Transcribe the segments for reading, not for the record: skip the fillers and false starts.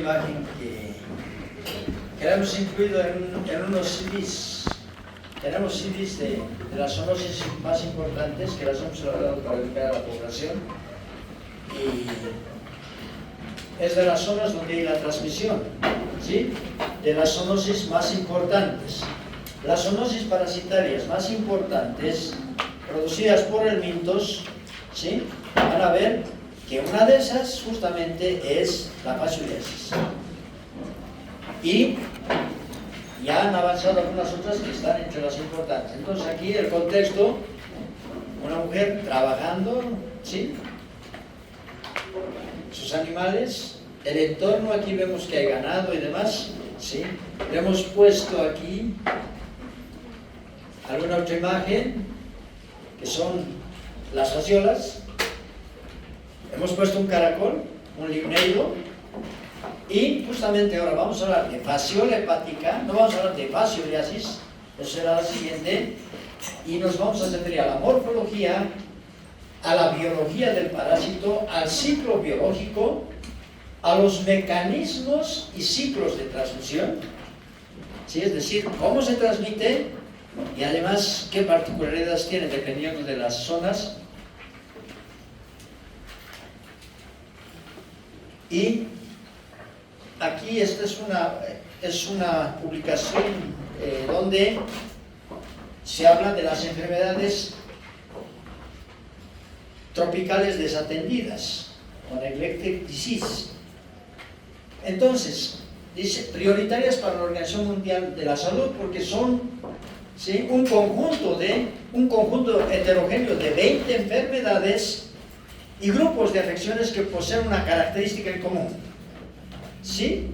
imagen que la hemos incluido en unos CDs. Tenemos CDs de las zoonosis más importantes que las hemos elaborado para educar a la población. Y es de las zonas donde hay la transmisión, ¿sí? De las zoonosis más importantes. Las zoonosis parasitarias más importantes, producidas por helmintos, ¿sí? Van a ver que una de esas justamente es la fascioliasis. Y ya han avanzado algunas otras que están entre las importantes. Entonces aquí el contexto, una mujer trabajando, ¿sí? Sus animales, el entorno, aquí vemos que hay ganado y demás, ¿sí? Le hemos puesto aquí alguna otra imagen, que son las fasciolas. Hemos puesto un caracol, un limneiro, y justamente ahora vamos a hablar de fasciola hepática, no vamos a hablar de fascioliasis, eso será la siguiente, y nos vamos a referir a la morfología, a la biología del parásito, al ciclo biológico, a los mecanismos y ciclos de transmisión, ¿sí? Es decir, cómo se transmite y además qué particularidades tiene dependiendo de las zonas. Y aquí esta es una publicación donde se habla de las enfermedades tropicales desatendidas, o neglected disease. Entonces, dice, prioritarias para la Organización Mundial de la Salud, porque son, ¿sí?, un conjunto heterogéneo de 20 enfermedades y grupos de afecciones que poseen una característica en común, ¿sí?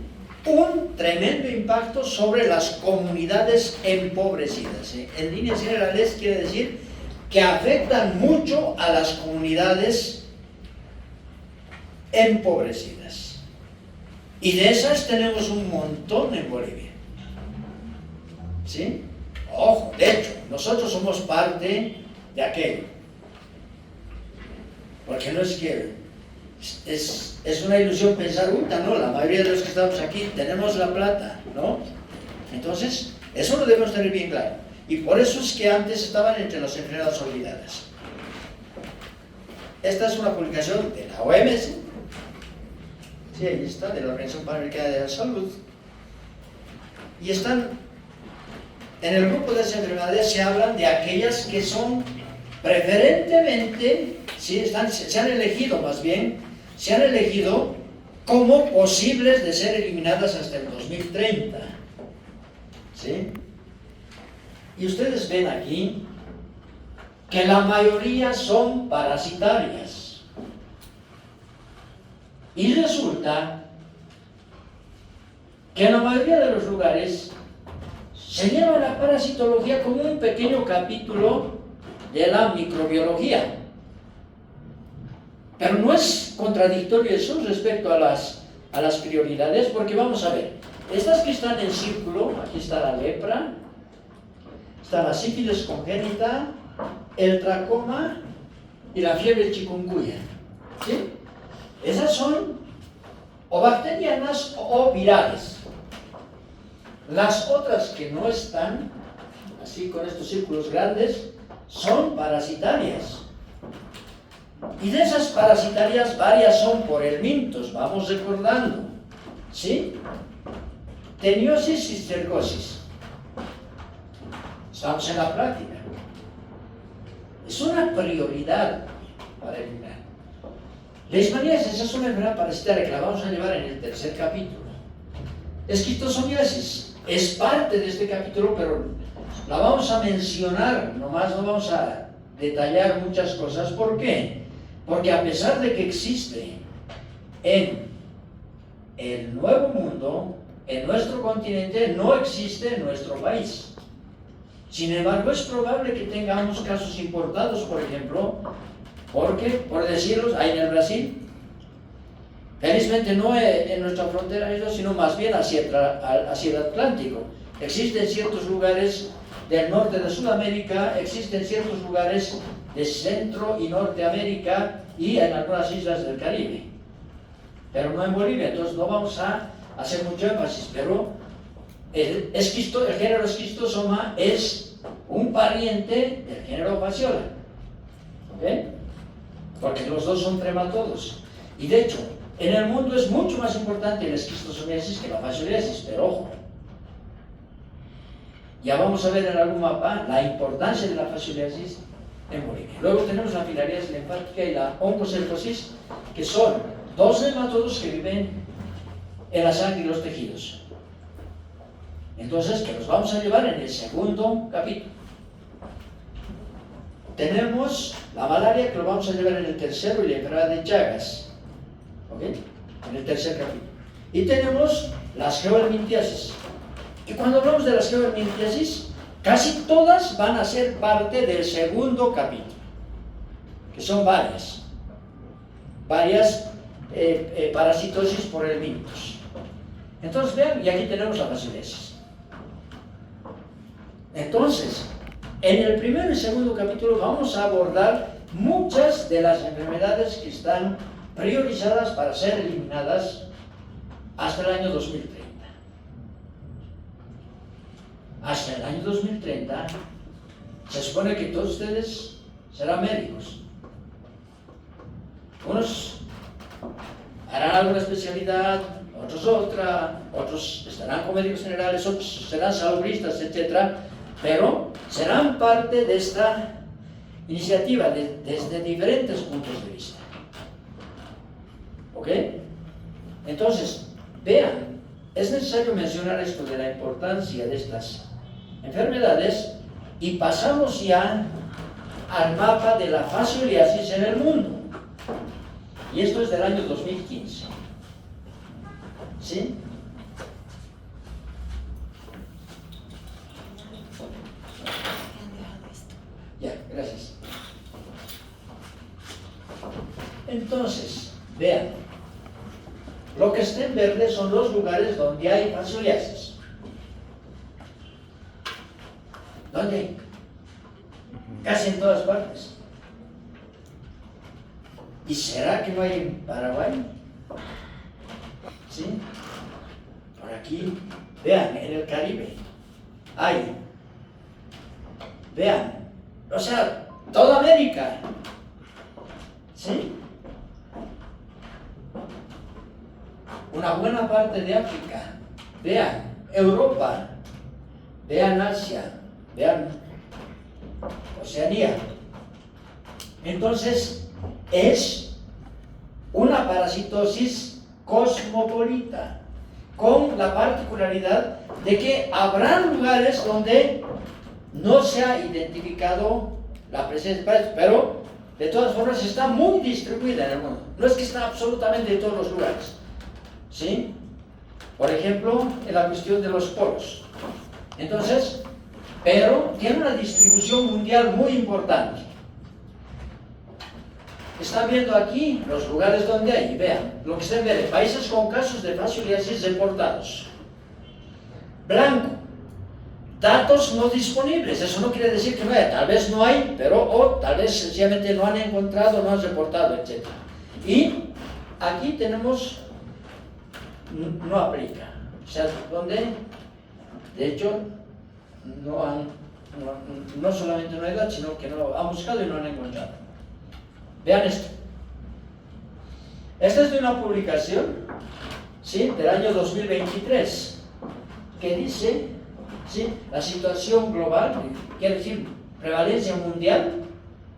Un tremendo impacto sobre las comunidades empobrecidas, ¿sí? En líneas generales quiere decir que afectan mucho a las comunidades empobrecidas. Y de esas tenemos un montón en Bolivia, ¿sí? Ojo, de hecho, nosotros somos parte de aquello. Porque no es que es una ilusión pensar, no, la mayoría de los que estamos aquí tenemos la plata, ¿no? Entonces, eso lo debemos tener bien claro. Y por eso es que antes estaban entre las enfermedades olvidadas. Esta es una publicación de la OMS, sí, ahí está, de la Organización Panamericana de la Salud, y están, en el grupo de esas enfermedades se hablan de aquellas que son preferentemente, ¿sí? Se han elegido como posibles de ser eliminadas hasta el 2030, ¿sí? Y ustedes ven aquí que la mayoría son parasitarias. Y resulta que en la mayoría de los lugares se lleva la parasitología como un pequeño capítulo de la microbiología. Pero no es contradictorio eso respecto a las prioridades, porque vamos a ver, estas que están en círculo, aquí está la lepra, está la sífilis congénita, el tracoma y la fiebre chikungunya, ¿sí? Esas son o bacterianas o virales. Las otras que no están, así con estos círculos grandes, son parasitarias. Y de esas parasitarias varias son por helmintos, vamos recordando, ¿sí? Teniosis y cistercosis. Estamos en la práctica. Es una prioridad para eliminar. Leishmaniasis es una enfermedad parasitaria que la vamos a llevar en el tercer capítulo. Esquistosomiasis es parte de este capítulo, pero la vamos a mencionar, nomás no vamos a detallar muchas cosas. ¿Por qué? Porque a pesar de que existe en el Nuevo Mundo, en nuestro continente, no existe en nuestro país. Sin embargo, es probable que tengamos casos importados, por ejemplo, porque, por decirlos, hay en el Brasil. Felizmente no en nuestra frontera, sino más bien hacia el Atlántico. Existen ciertos lugares del norte de Sudamérica, existen ciertos lugares de Centro y Norteamérica y en algunas islas del Caribe. Pero no en Bolivia, entonces no vamos a hacer mucho énfasis, pero el género Schistosoma es un pariente del género Fasciola, ¿ok? Porque los dos son trematodos. Y de hecho, en el mundo es mucho más importante la esquistosomiasis que la fascioliasis, pero ojo. Ya vamos a ver en algún mapa la importancia de la fascioliasis en Bolivia. Luego tenemos la filariasis linfática y la oncocercosis, que son dos nematodos que viven en la sangre y los tejidos. Entonces, que los vamos a llevar en el segundo capítulo. Tenemos la malaria, que lo vamos a llevar en el tercero, y la enfermedad de Chagas, ¿ok? En el tercer capítulo. Y tenemos las geohelminthiasis. Y cuando hablamos de las geohelminthiasis, casi todas van a ser parte del segundo capítulo, que son varias parasitosis por helmintos. Entonces vean, y aquí tenemos la fascioliasis. Entonces, en el primero y segundo capítulo vamos a abordar muchas de las enfermedades que están priorizadas para ser eliminadas hasta el año 2030. Hasta el año 2030 se supone que todos ustedes serán médicos. Unos harán alguna especialidad, otros otra, otros estarán como médicos generales, otros serán salubristas, etc. Pero serán parte de esta iniciativa desde diferentes puntos de vista. ¿Ok? Entonces, vean, es necesario mencionar esto de la importancia de estas enfermedades y pasamos ya al mapa de la fascioliasis en el mundo. Y esto es del año 2015. ¿Sí? Ya, gracias. Entonces, vean, lo que está en verde son los lugares donde hay fascioliasis. ¿Dónde hay? Casi en todas partes. ¿Y será que no hay en Paraguay? ¿Sí? Por aquí, vean, en el Caribe hay. Vean, o sea, toda América. ¿Sí? Una buena parte de África. Vean, Europa. Vean Asia. Vean Oceanía. Entonces, es una parasitosis cosmopolita, con la particularidad de que habrá lugares donde no se ha identificado la presencia de parásitos, pero de todas formas está muy distribuida en el mundo. No es que está absolutamente en todos los lugares. ¿Sí? Por ejemplo, en la cuestión de los polos. Entonces, pero tiene una distribución mundial muy importante. Están viendo aquí los lugares donde hay, vean, lo que están viendo, países con casos de fascioliasis reportados. Blanco, datos no disponibles, eso no quiere decir que no haya, tal vez no hay, pero o tal vez sencillamente no han encontrado, no han reportado, etc. Y aquí tenemos, no aplica, o sea, donde, de hecho, no solamente no hay datos, sino que no lo han buscado y no han encontrado. Vean esto. Esta es de una publicación, ¿sí?, del año 2023, que dice, ¿sí?, la situación global, quiere decir prevalencia mundial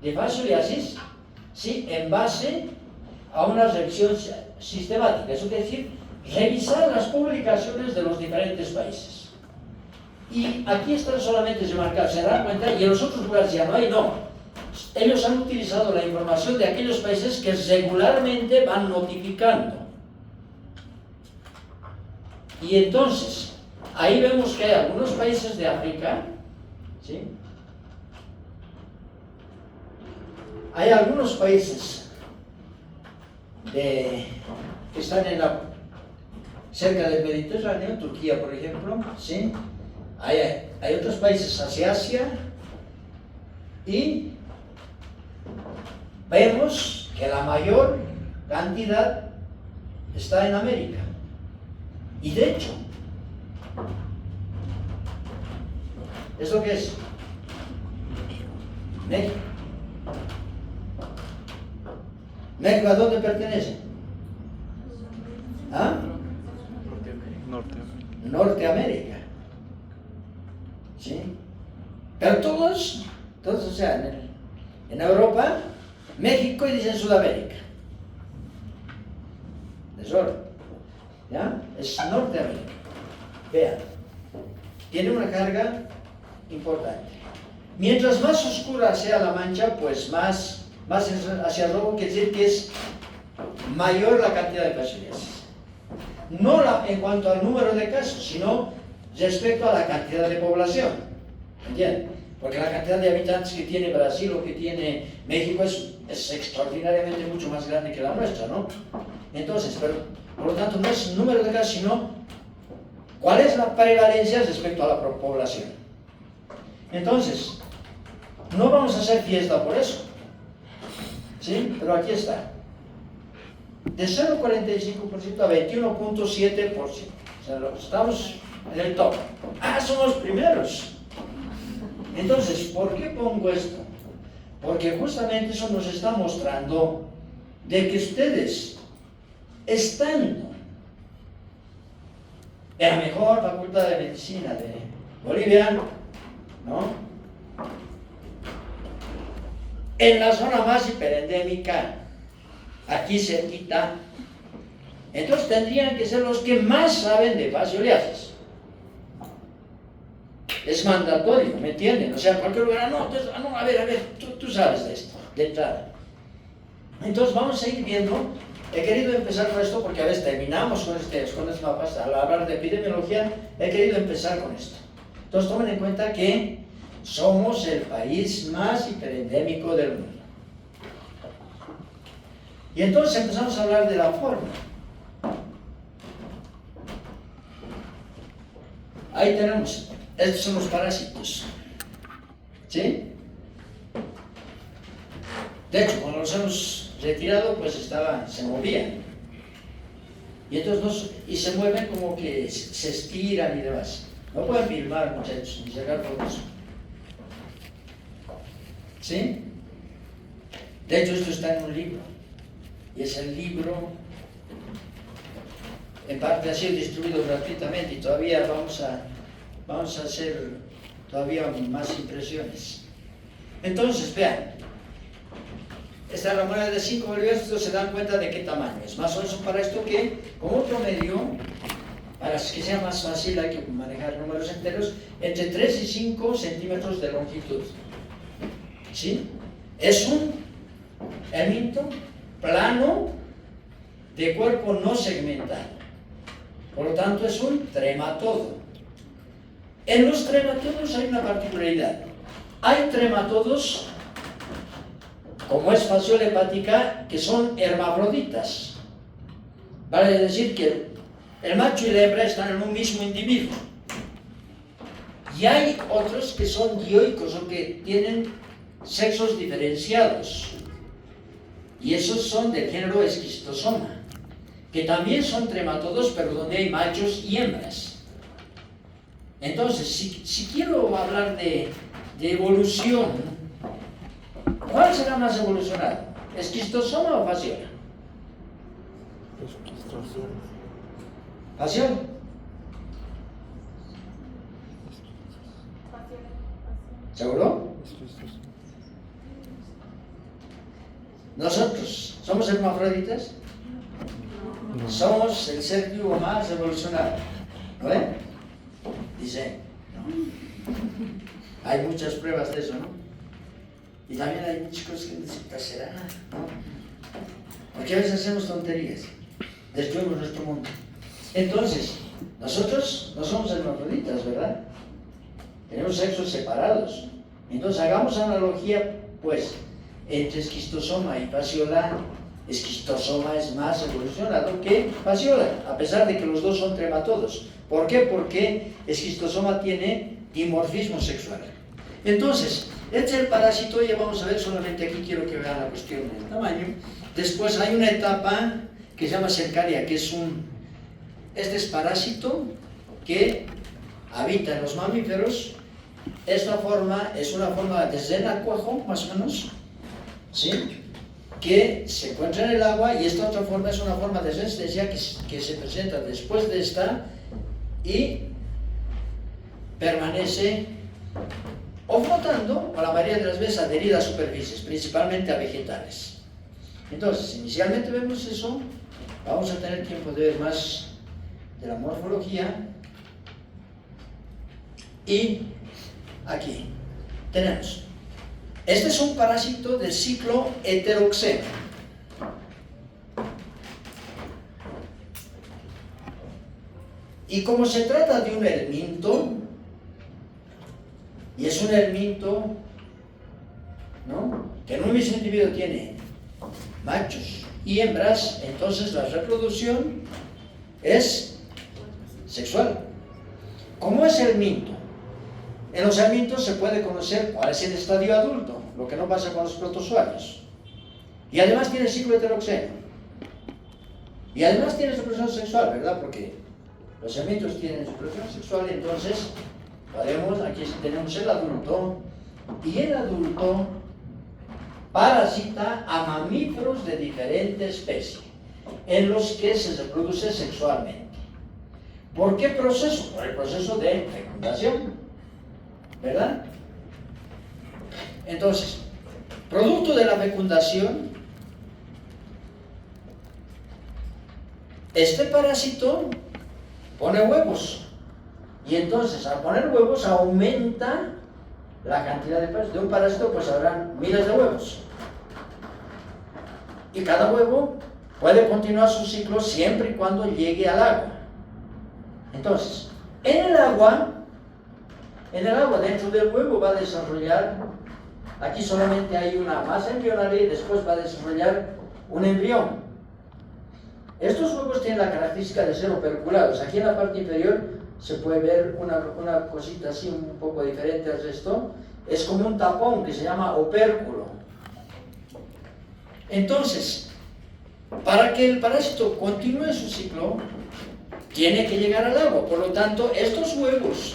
de fascioliasis, ¿sí?, en base a una revisión sistemática. Eso quiere decir revisar las publicaciones de los diferentes países. Y aquí están solamente remarcados, se dan cuenta, y en los otros lugares ya no hay, no. Ellos han utilizado la información de aquellos países que regularmente van notificando. Y entonces, ahí vemos que hay algunos países de África, ¿sí?, hay algunos países que están cerca del Mediterráneo, Turquía por ejemplo, ¿sí?, hay otros países hacia Asia, y vemos que la mayor cantidad está en América. Y de hecho, ¿esto qué es? México. ¿México a dónde pertenece? ¿Ah? Norteamérica. ¿Sí? Pero todos, o sea, en Europa, México y dicen Sudamérica. Desorden. ¿Ya? Es Norteamérica. Vean. Tiene una carga importante. Mientras más oscura sea la mancha, pues más hacia rojo, quiere decir que es mayor la cantidad de psoriasis. No en cuanto al número de casos, sino respecto a la cantidad de población. ¿Entienden? Porque la cantidad de habitantes que tiene Brasil o que tiene México es extraordinariamente mucho más grande que la nuestra, ¿no? Entonces, pero por lo tanto no es el número de casos, sino cuál es la prevalencia respecto a la población. Entonces, no vamos a hacer fiesta por eso. ¿Sí? Pero aquí está. De 0,45% a 21,7%. O sea, estamos en el top. Somos los primeros. Entonces, ¿por qué pongo esto? Porque justamente eso nos está mostrando de que ustedes, estando en la mejor facultad de medicina de Bolivia, ¿no? En la zona más hiperendémica, aquí cerquita, entonces tendrían que ser los que más saben de fascioliasis. Es mandatorio, ¿me entienden? O sea, en cualquier lugar, a ver, tú sabes de esto, de entrada. Entonces vamos a seguir viendo. He querido empezar con esto porque a veces terminamos con estos mapas. Al hablar de epidemiología, he querido empezar con esto. Entonces tomen en cuenta que somos el país más hiperendémico del mundo. Y entonces empezamos a hablar de la forma. Ahí tenemos, estos son los parásitos. ¿Sí? De hecho, cuando los hemos retirado, pues se movían. Y entonces y se mueven como que se estiran y demás. No pueden filmar, muchachos, ni sacar fotos. ¿Sí? De hecho, esto está en un libro. Y es el libro, en parte ha sido distribuido gratuitamente y todavía vamos a hacer todavía más impresiones. Entonces, vean, esta es la moneda de 5 bolívares, se dan cuenta de qué tamaño es. Más o menos para esto que, como promedio, para que sea más fácil hay que manejar números enteros, entre 3 y 5 centímetros de longitud. ¿Sí? Es un helminto plano de cuerpo no segmentado. Por lo tanto, es un trematodo. En los trematodos hay una particularidad. Hay trematodos, como es fasciola hepática, que son hermafroditas. Vale decir que el macho y la hembra están en un mismo individuo. Y hay otros que son dioicos o que tienen sexos diferenciados. Y esos son del género Schistosoma, que también son trematodos, pero donde hay machos y hembras. Entonces, si quiero hablar de evolución, ¿cuál será más evolucionado? ¿Schistosoma o fasciola? ¿Fasciola? ¿Seguro? ¿Nosotros somos hermafroditas? No. Somos el ser vivo más evolucionado. ¿No ven? Dicen, ¿no? Hay muchas pruebas de eso, ¿no? Y también hay muchas cosas que dicen, ¿será? ¿No? Porque a veces hacemos tonterías, destruimos nuestro mundo. Entonces, nosotros no somos hermafroditas, ¿verdad? Tenemos sexos separados. Entonces, hagamos analogía, pues, entre esquistosoma y fasciola. Esquistosoma es más evolucionado que fasciola, a pesar de que los dos son trematodos. ¿Por qué? Porque esquistosoma tiene dimorfismo sexual. Entonces, este es el parásito, ya vamos a ver, solamente aquí quiero que vean la cuestión del tamaño. Después hay una etapa que se llama cercaria, que es Este es parásito que habita en los mamíferos. Esta forma es una forma de renacuajo, más o menos, ¿sí? Que se encuentra en el agua, y esta otra forma es una forma de resistencia que se presenta después de esta y permanece o flotando, o la mayoría de las veces adherida a superficies, principalmente a vegetales. Entonces, inicialmente vemos eso. Vamos a tener tiempo de ver más de la morfología. Y aquí tenemos, este es un parásito del ciclo heteroxeno. Y como se trata de un helminto, y es un helminto, ¿no?, que en un mismo individuo tiene machos y hembras, entonces la reproducción es sexual. ¿Cómo es helminto? En los helmintos se puede conocer cuál es el estadio adulto, lo que no pasa con los protozoarios. Y además tiene ciclo heteroxeno. Y además tiene reproducción sexual, ¿verdad? Porque los helmintos tienen reproducción sexual, entonces podemos, aquí tenemos el adulto, y el adulto parasita a mamíferos de diferente especie, en los que se reproduce sexualmente. ¿Por qué proceso? Por el proceso de fecundación, ¿verdad? Entonces, producto de la fecundación, este parásito pone huevos, y entonces al poner huevos aumenta la cantidad de parásitos. De un parásito pues habrán miles de huevos, y cada huevo puede continuar su ciclo siempre y cuando llegue al agua. Entonces, en el agua, dentro del huevo va a desarrollar, aquí solamente hay una masa embrionaria y después va a desarrollar un embrión. Estos huevos tienen la característica de ser operculados. Aquí en la parte inferior se puede ver una cosita así un poco diferente al resto. Es como un tapón que se llama opérculo. Entonces, para que el parásito continúe su ciclo, tiene que llegar al agua. Por lo tanto, estos huevos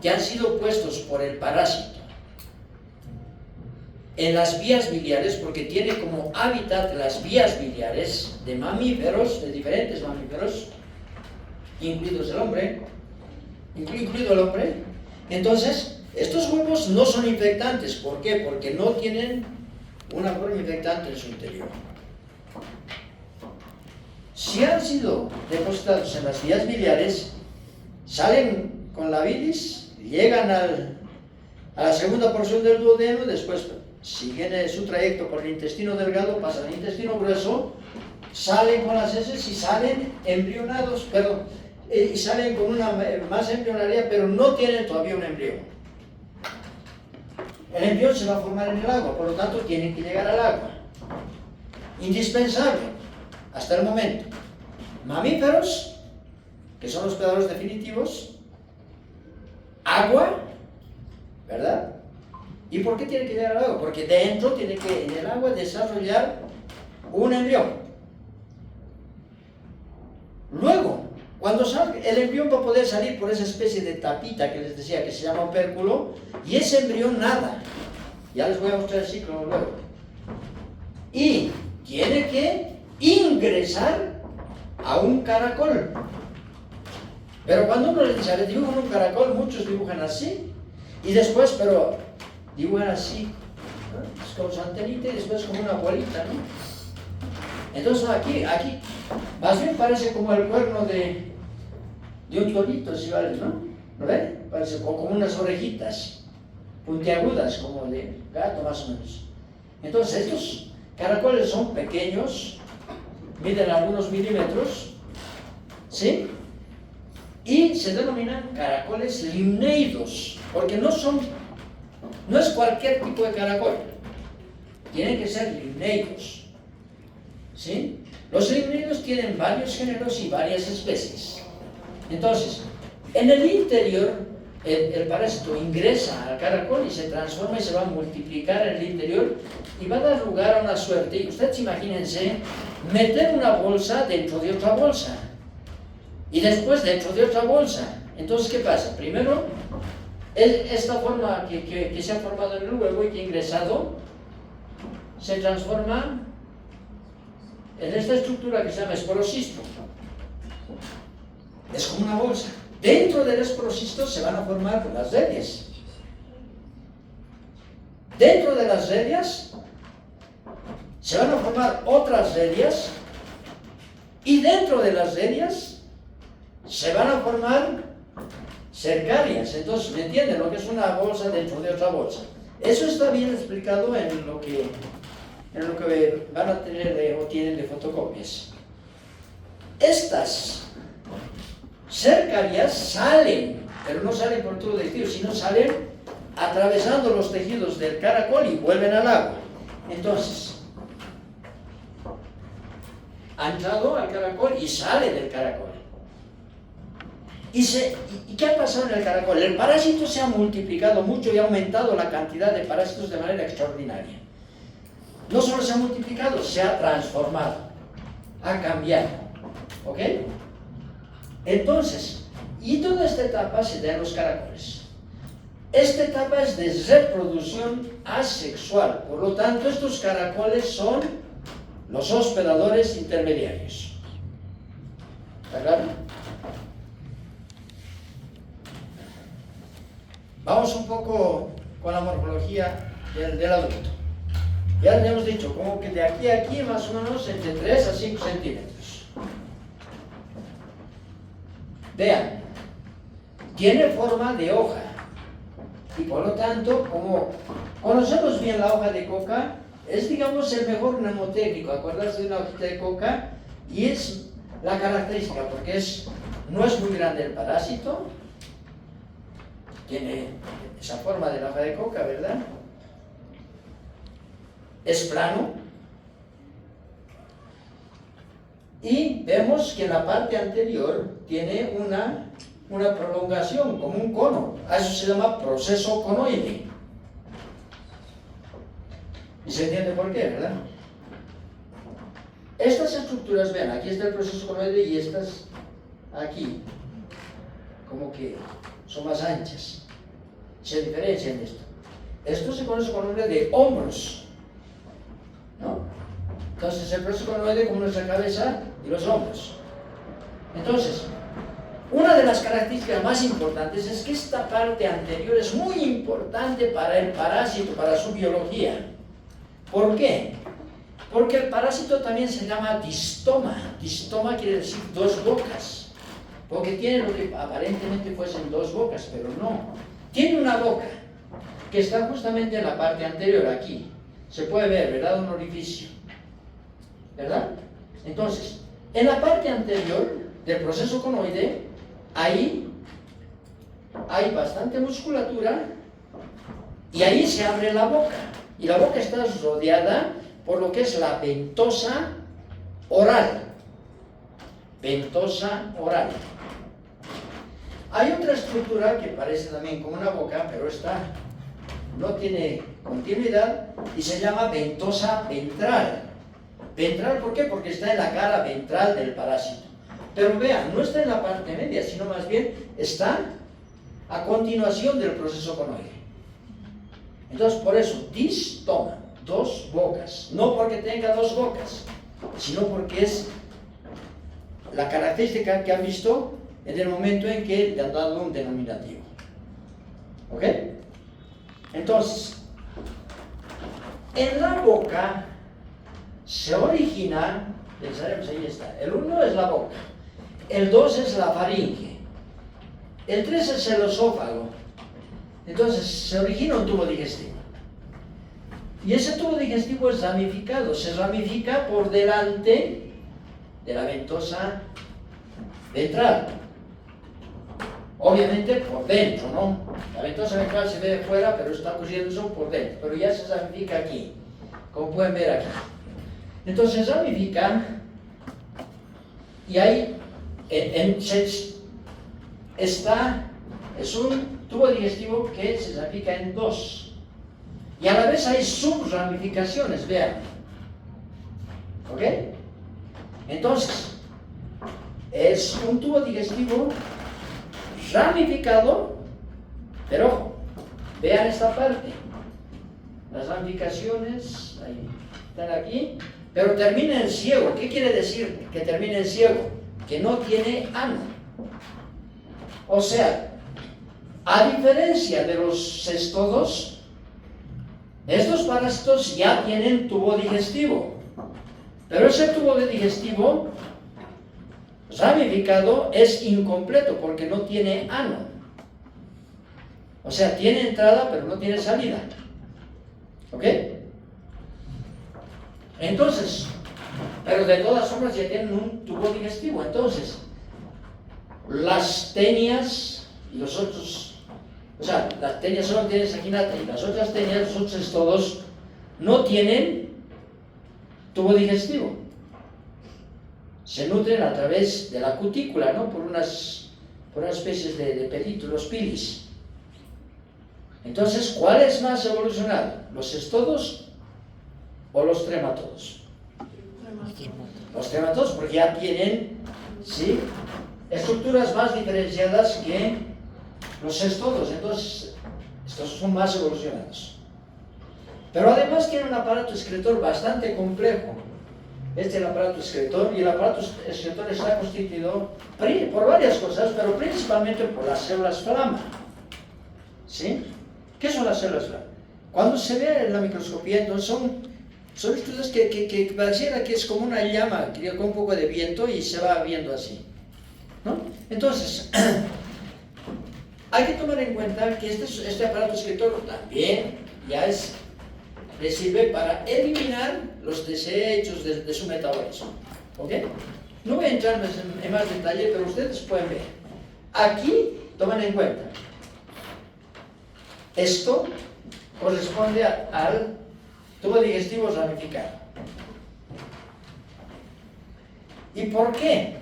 que han sido puestos por el parásito en las vías biliares, porque tiene como hábitat las vías biliares de mamíferos, de diferentes mamíferos, incluido el hombre, entonces, estos huevos no son infectantes. ¿Por qué? Porque no tienen una forma infectante en su interior. Si han sido depositados en las vías biliares, salen con la bilis, llegan a la segunda porción del duodeno, después siguen su trayecto por el intestino delgado, pasan al intestino grueso, salen con las heces y salen embrionados, y salen con una masa embrionaria, pero no tienen todavía un embrión. El embrión se va a formar en el agua, por lo tanto tienen que llegar al agua. Indispensable, hasta el momento. Mamíferos, que son los hospedadores definitivos, agua, ¿verdad? ¿Y por qué tiene que llegar al agua? Porque dentro tiene que, en el agua, desarrollar un embrión. Luego, cuando salga, el embrión va a poder salir por esa especie de tapita que les decía, que se llama opérculo, y ese embrión nada. Ya les voy a mostrar el ciclo luego. Y tiene que ingresar a un caracol. Pero cuando uno le dice, a ver, dibujan un caracol, muchos dibujan así, y después, pero dibujan así, ¿no? Es como su antenita y después como una bolita, ¿no? Entonces aquí, más bien parece como el cuerno de un torito, si vale, ¿no? ¿No ven? Parece como unas orejitas puntiagudas, como de gato más o menos. Entonces estos caracoles son pequeños, miden algunos milímetros, ¿sí? Y se denominan caracoles limneidos, porque no es cualquier tipo de caracol, tienen que ser limneidos, ¿sí? Los limneidos tienen varios géneros y varias especies. Entonces, en el interior, el parásito ingresa al caracol y se transforma y se va a multiplicar en el interior y va a dar lugar a una suerte. Y ustedes imagínense meter una bolsa dentro de otra bolsa. y después dentro de otra bolsa. Entonces, ¿qué pasa? Primero, esta forma que se ha formado en el huevo y que ha ingresado, se transforma en esta estructura que se llama esporocisto. Es como una bolsa. Dentro del esporocisto se van a formar las redias. Dentro de las redias se van a formar otras redias, y dentro de las redias se van a formar cercarias. Entonces, ¿me entienden? Lo que es una bolsa dentro de otra bolsa. Eso está bien explicado en lo que van a tener o tienen de fotocopias. Estas cercarias salen, pero no salen por todo el tejido, sino salen atravesando los tejidos del caracol y vuelven al agua. Entonces, ha entrado al caracol y sale del caracol. ¿Y qué ha pasado en el caracol? El parásito se ha multiplicado mucho y ha aumentado la cantidad de parásitos de manera extraordinaria. No solo se ha multiplicado, se ha transformado, ha cambiado. ¿Ok? Entonces, y toda esta etapa se da en los caracoles. Esta etapa es de reproducción asexual. Por lo tanto, estos caracoles son los hospedadores intermediarios. ¿Está claro? Vamos un poco con la morfología del adulto. Ya le hemos dicho, como que de aquí a aquí más o menos entre 3 a 5 centímetros. Vean, tiene forma de hoja. Y por lo tanto, como conocemos bien la hoja de coca, es, digamos, el mejor mnemotécnico. Acordarse de una hojita de coca, y es la característica, porque no es muy grande el parásito, tiene esa forma de la hoja de coca, ¿verdad? Es plano, y vemos que en la parte anterior tiene una prolongación, como un cono. A eso se llama proceso conoide. Y se entiende por qué, ¿verdad? Estas estructuras, vean, aquí está el proceso conoide y estas aquí, como que son más anchas. Se diferencian de esto. Esto se conoce con el nombre de hombros, ¿no? Entonces el proceso conoide como nuestra cabeza y los hombros. Entonces, una de las características más importantes es que esta parte anterior es muy importante para el parásito, para su biología. ¿Por qué? Porque el parásito también se llama distoma. Distoma quiere decir dos bocas, porque tiene lo que aparentemente fuesen dos bocas, pero no. Tiene una boca que está justamente en la parte anterior, aquí. Se puede ver, ¿verdad? Un orificio, ¿verdad? Entonces, en la parte anterior del proceso conoide, ahí hay bastante musculatura y ahí se abre la boca. Y la boca está rodeada por lo que es la ventosa oral. Ventosa oral. Hay otra estructura que parece también como una boca, pero esta no tiene continuidad y se llama ventosa ventral. Ventral, ¿por qué? Porque está en la cara ventral del parásito. Pero vean, no está en la parte media, sino más bien está a continuación del proceso conoide. Entonces, por eso, distoma, dos bocas. No porque tenga dos bocas, sino porque es la característica que han visto en el momento en que le han dado un denominativo. ¿Ok? Entonces, en la boca se origina, pensaremos, ahí está, el 1 es la boca, el 2 es la faringe, el 3 es el esófago. Entonces se origina un tubo digestivo. Y ese tubo digestivo es ramificado, se ramifica por delante de la ventosa ventral. Obviamente por dentro, ¿no? La ventosa ventral se ve de fuera, pero está ocurriendo eso por dentro. Pero ya se ramifica aquí, como pueden ver aquí. Entonces se ramifica y ahí es un tubo digestivo que se ramifica en dos. Y a la vez hay subramificaciones, vean. ¿Ok? Entonces, es un tubo digestivo ramificado, pero ojo, vean esta parte, las ramificaciones, ahí, están aquí, pero termina en ciego. ¿Qué quiere decir que termina en ciego? Que no tiene ano. O sea, a diferencia de los cestodos, estos parásitos ya tienen tubo digestivo, pero ese tubo digestivo ramificado es incompleto porque no tiene ano. O sea, tiene entrada pero no tiene salida. ¿Ok? Entonces, pero de todas formas ya tienen un tubo digestivo. Entonces, las tenias y los otros, o sea, las tenias solo tienen saginata y las otras tenias, los otros todos, no tienen tubo digestivo. Se nutren a través de la cutícula, ¿no? Por unas especies de pelitos, los pilis. Entonces, ¿cuál es más evolucionado? ¿Los cestodos o los trematodos? Los trematodos, porque ya tienen, ¿sí?, estructuras más diferenciadas que los cestodos. Entonces, estos son más evolucionados. Pero además tienen un aparato excretor bastante complejo. Este es el aparato excretor, y el aparato excretor está constituido por varias cosas, pero principalmente por las células flama. ¿Sí? ¿Qué son las células flama? Cuando se ve en la microscopía, entonces son estructuras que pareciera que es como una llama con un poco de viento y se va viendo así, ¿no? Entonces, hay que tomar en cuenta que este aparato excretor también ya le sirve para eliminar los desechos de su metabolismo. ¿Ok? No voy a entrar en más detalle, pero ustedes pueden ver. Aquí, tomen en cuenta, esto corresponde al tubo digestivo ramificado. ¿Y por qué?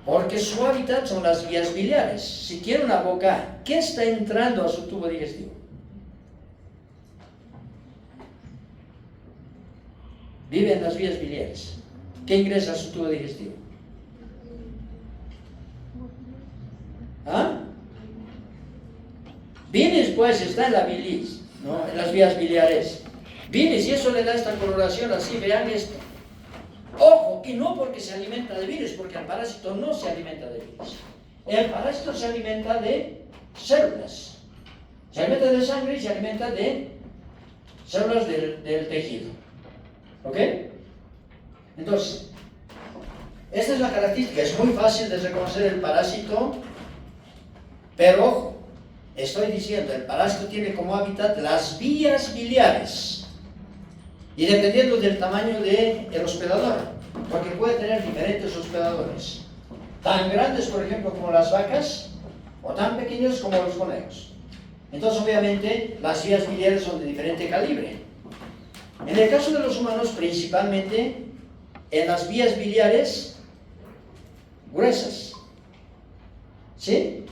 Porque su hábitat son las vías biliares. Si quiere una boca, ¿qué está entrando a su tubo digestivo? Vive en las vías biliares. ¿Qué ingresa a su tubo digestivo? ¿Ah? Bilis, pues, está en la bilis, ¿no? En las vías biliares. Bilis, y eso le da esta coloración así, vean esto. Ojo, y no porque se alimenta de bilis, porque el parásito no se alimenta de bilis. El parásito se alimenta de células. Se alimenta de sangre y se alimenta de células del tejido. ¿Ok? Entonces, esta es la característica. Es muy fácil de reconocer el parásito, pero ojo, estoy diciendo, el parásito tiene como hábitat las vías biliares, y dependiendo del tamaño del hospedador, porque puede tener diferentes hospedadores, tan grandes, por ejemplo, como las vacas, o tan pequeños como los conejos. Entonces, obviamente, las vías biliares son de diferente calibre. En el caso de los humanos, principalmente en las vías biliares gruesas. ¿Sí?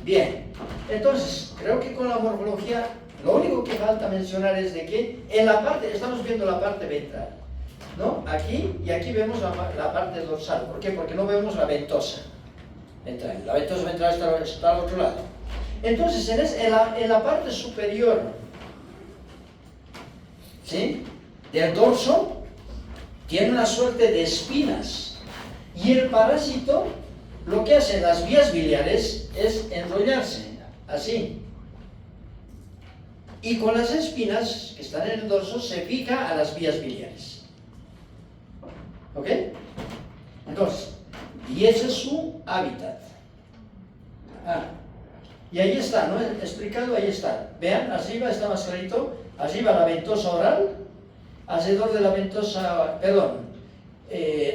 Bien, entonces, creo que con la morfología, lo único que falta mencionar es de que en la parte, estamos viendo la parte ventral, ¿no? Aquí, y aquí vemos la parte dorsal. ¿Por qué? Porque no vemos la ventosa ventral. La ventosa ventral está al otro lado. Entonces, en la parte superior, ¿sí?, del dorso, tiene una suerte de espinas. Y el parásito, lo que hace en las vías biliares es enrollarse, así. Y con las espinas que están en el dorso, se fija a las vías biliares. ¿Ok? Entonces, y ese es su hábitat. Y ahí está, ¿no? Explicado, ahí está. Vean, arriba está más clarito. Arriba la ventosa oral, alrededor de la ventosa,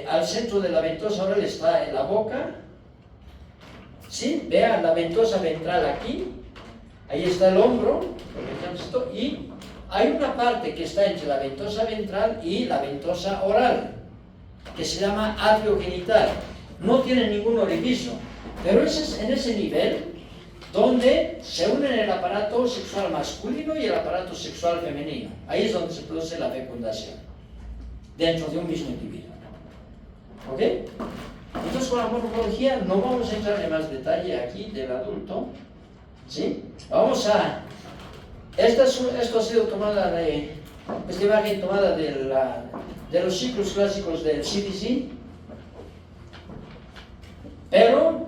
al centro de la ventosa oral está en la boca. ¿Sí? Vean la ventosa ventral aquí. Ahí está el hombro, y hay una parte que está entre la ventosa ventral y la ventosa oral, que se llama atrio genital. No tiene ningún orificio, pero es en ese nivel donde se unen el aparato sexual masculino y el aparato sexual femenino. Ahí es donde se produce la fecundación. dentro de un mismo individuo. ¿Ok? Entonces con la morfología no vamos a entrar en más detalle aquí del adulto. ¿Sí? Vamos a... Esto ha sido tomada de... Esta imagen tomada de los ciclos clásicos del CDC, pero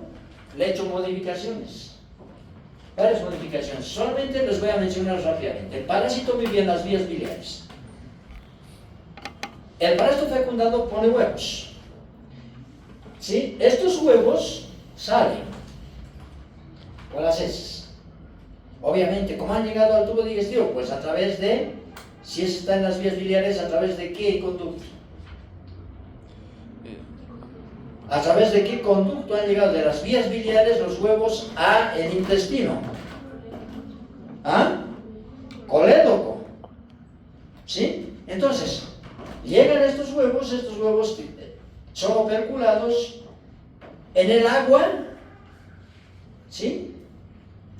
le he hecho modificaciones, varias modificaciones. Solamente les voy a mencionar rápidamente. El parásito vivía en las vías biliares. El parásito fecundado pone huevos. ¿Sí? Estos huevos salen con las heces. Obviamente, ¿cómo han llegado al tubo digestivo? Pues a través de, si está en las vías biliares, ¿a través de qué conducto? ¿A través de qué conducto han llegado de las vías biliares los huevos a el intestino? ¿Ah? Colédoco. ¿Sí? Entonces, llegan estos huevos son operculados en el agua, ¿sí?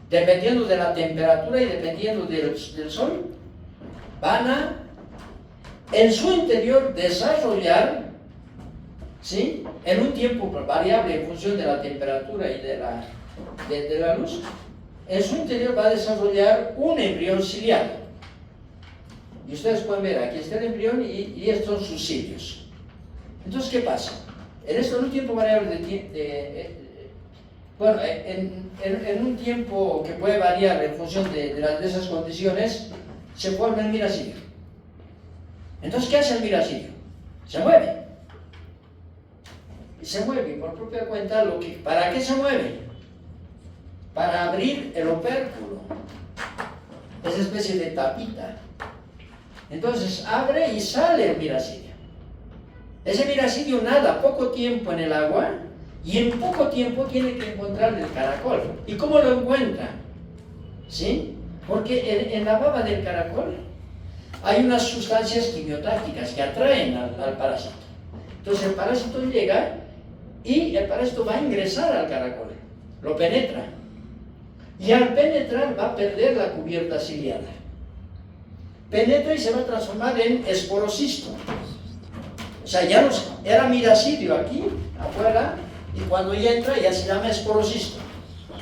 Dependiendo de la temperatura y dependiendo del sol, van a, en su interior, desarrollar, ¿sí? En un tiempo variable en función de la temperatura y de la luz, en su interior va a desarrollar un embrión ciliado. Y ustedes pueden ver, aquí está el embrión y estos son sus cilios. Entonces, ¿qué pasa? En un tiempo variable en un tiempo que puede variar en función de esas condiciones, se forma el miracidio. Entonces, ¿qué hace el miracidio? Se mueve. Y se mueve, y por propia cuenta, ¿para qué se mueve? Para abrir el opérculo, esa especie de tapita. Entonces, abre y sale el miracidio. Ese miracidio nada poco tiempo en el agua y en poco tiempo tiene que encontrar el caracol. ¿Y cómo lo encuentra? ¿Sí? Porque en la baba del caracol hay unas sustancias quimiotácticas que atraen al parásito. Entonces el parásito llega y el parásito va a ingresar al caracol, lo penetra. Y al penetrar va a perder la cubierta ciliada. Penetra y se va a transformar en esporocisto. O sea, ya era miracidio aquí, afuera, y cuando ya entra ya se llama esporocisto.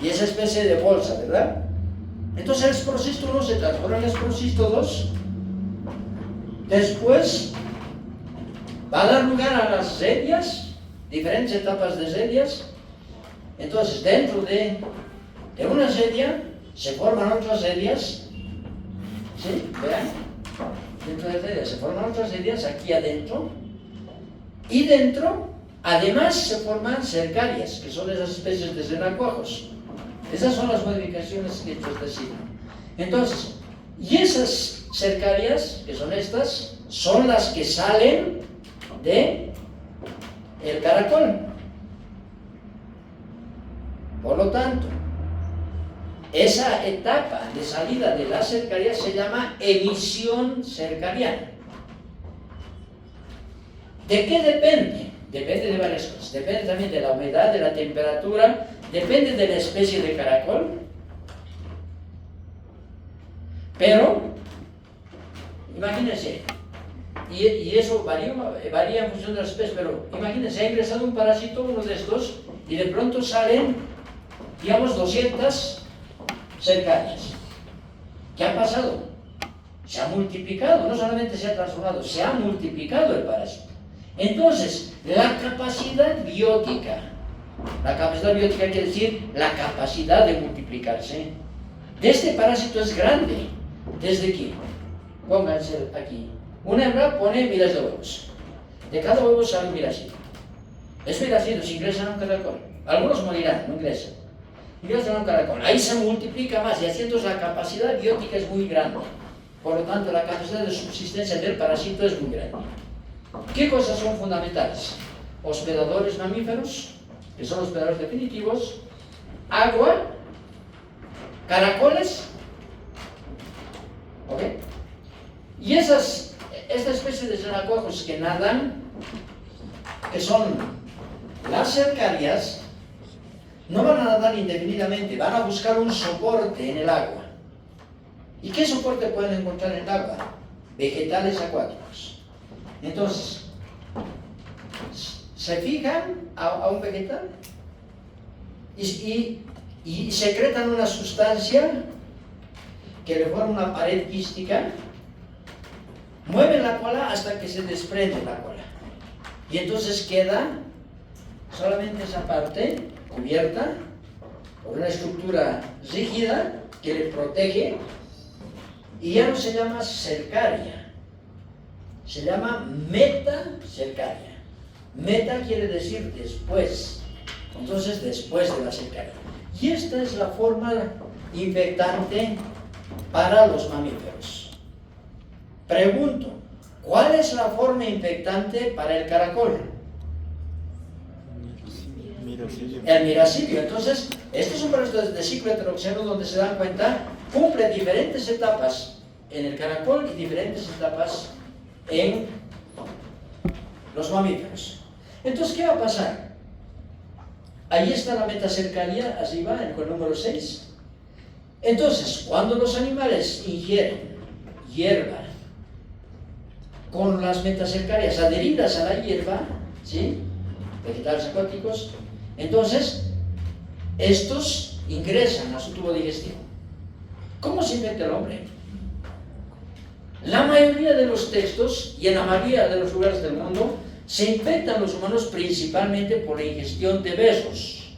Y esa especie de bolsa, ¿verdad? Entonces el esporocisto 1 se transforma en esporocisto 2. Después va a dar lugar a las sedias, diferentes etapas de sedias. Entonces dentro de una sedia se forman otras sedias. ¿Sí? Vean. Dentro de sedias se forman otras sedias aquí adentro. Y dentro, además, se forman cercarias, que son esas especies de renacuajos. Esas son las modificaciones que he hecho este signo. Entonces, y esas cercarias, que son estas, son las que salen de el caracol. Por lo tanto, esa etapa de salida de las cercarias se llama emisión cercariana. ¿De qué depende? Depende de varias cosas. Depende también de la humedad, de la temperatura, depende de la especie de caracol. Pero, imagínense, y eso varía en función de la especie, pero imagínense, ha ingresado un parásito, uno de estos, y de pronto salen, digamos, 200 cercarias. ¿Qué ha pasado? Se ha multiplicado, no solamente se ha transformado, se ha multiplicado el parásito. Entonces, la capacidad biótica quiere decir la capacidad de multiplicarse de este parásito es grande. ¿Desde aquí? Pónganse aquí. Una hembra pone miles de huevos. De cada huevo sale un miracidio. Es miracidio, si ingresan a un caracol. Algunos morirán, no ingresan. Ingresan a un caracol. Ahí se multiplica más y así entonces la capacidad biótica es muy grande. Por lo tanto, la capacidad de subsistencia del parásito es muy grande. ¿Qué cosas son fundamentales? Hospedadores mamíferos, que son hospedadores definitivos, agua, caracoles, ¿ok? Y esta especie de renacuajos que nadan, que son las cercarias, no van a nadar indefinidamente, van a buscar un soporte en el agua. ¿Y qué soporte pueden encontrar en el agua? Vegetales acuáticos. Entonces, se fijan a un vegetal y secretan una sustancia que le forma una pared quística, mueven la cola hasta que se desprende la cola. Y entonces queda solamente esa parte cubierta por una estructura rígida que le protege, y ya no se llama cercaria, se llama metacercaria. Meta quiere decir después, entonces después de la cercaria. Y esta es la forma infectante para los mamíferos. Pregunto, ¿cuál es la forma infectante para el caracol? El miracidio. Entonces, este es un proceso de ciclo heteroxeno donde se dan cuenta, cumple diferentes etapas en el caracol y diferentes etapas en los mamíferos. Entonces, ¿qué va a pasar? Ahí está la metacercaria, arriba, en el número 6. Entonces, cuando los animales ingieren hierba con las metacercarias adheridas a la hierba, ¿sí?, vegetales acuáticos, entonces estos ingresan a su tubo digestivo. ¿Cómo se infecta el hombre? La mayoría de los textos y en la mayoría de los lugares del mundo se infectan los humanos principalmente por la ingestión de besos.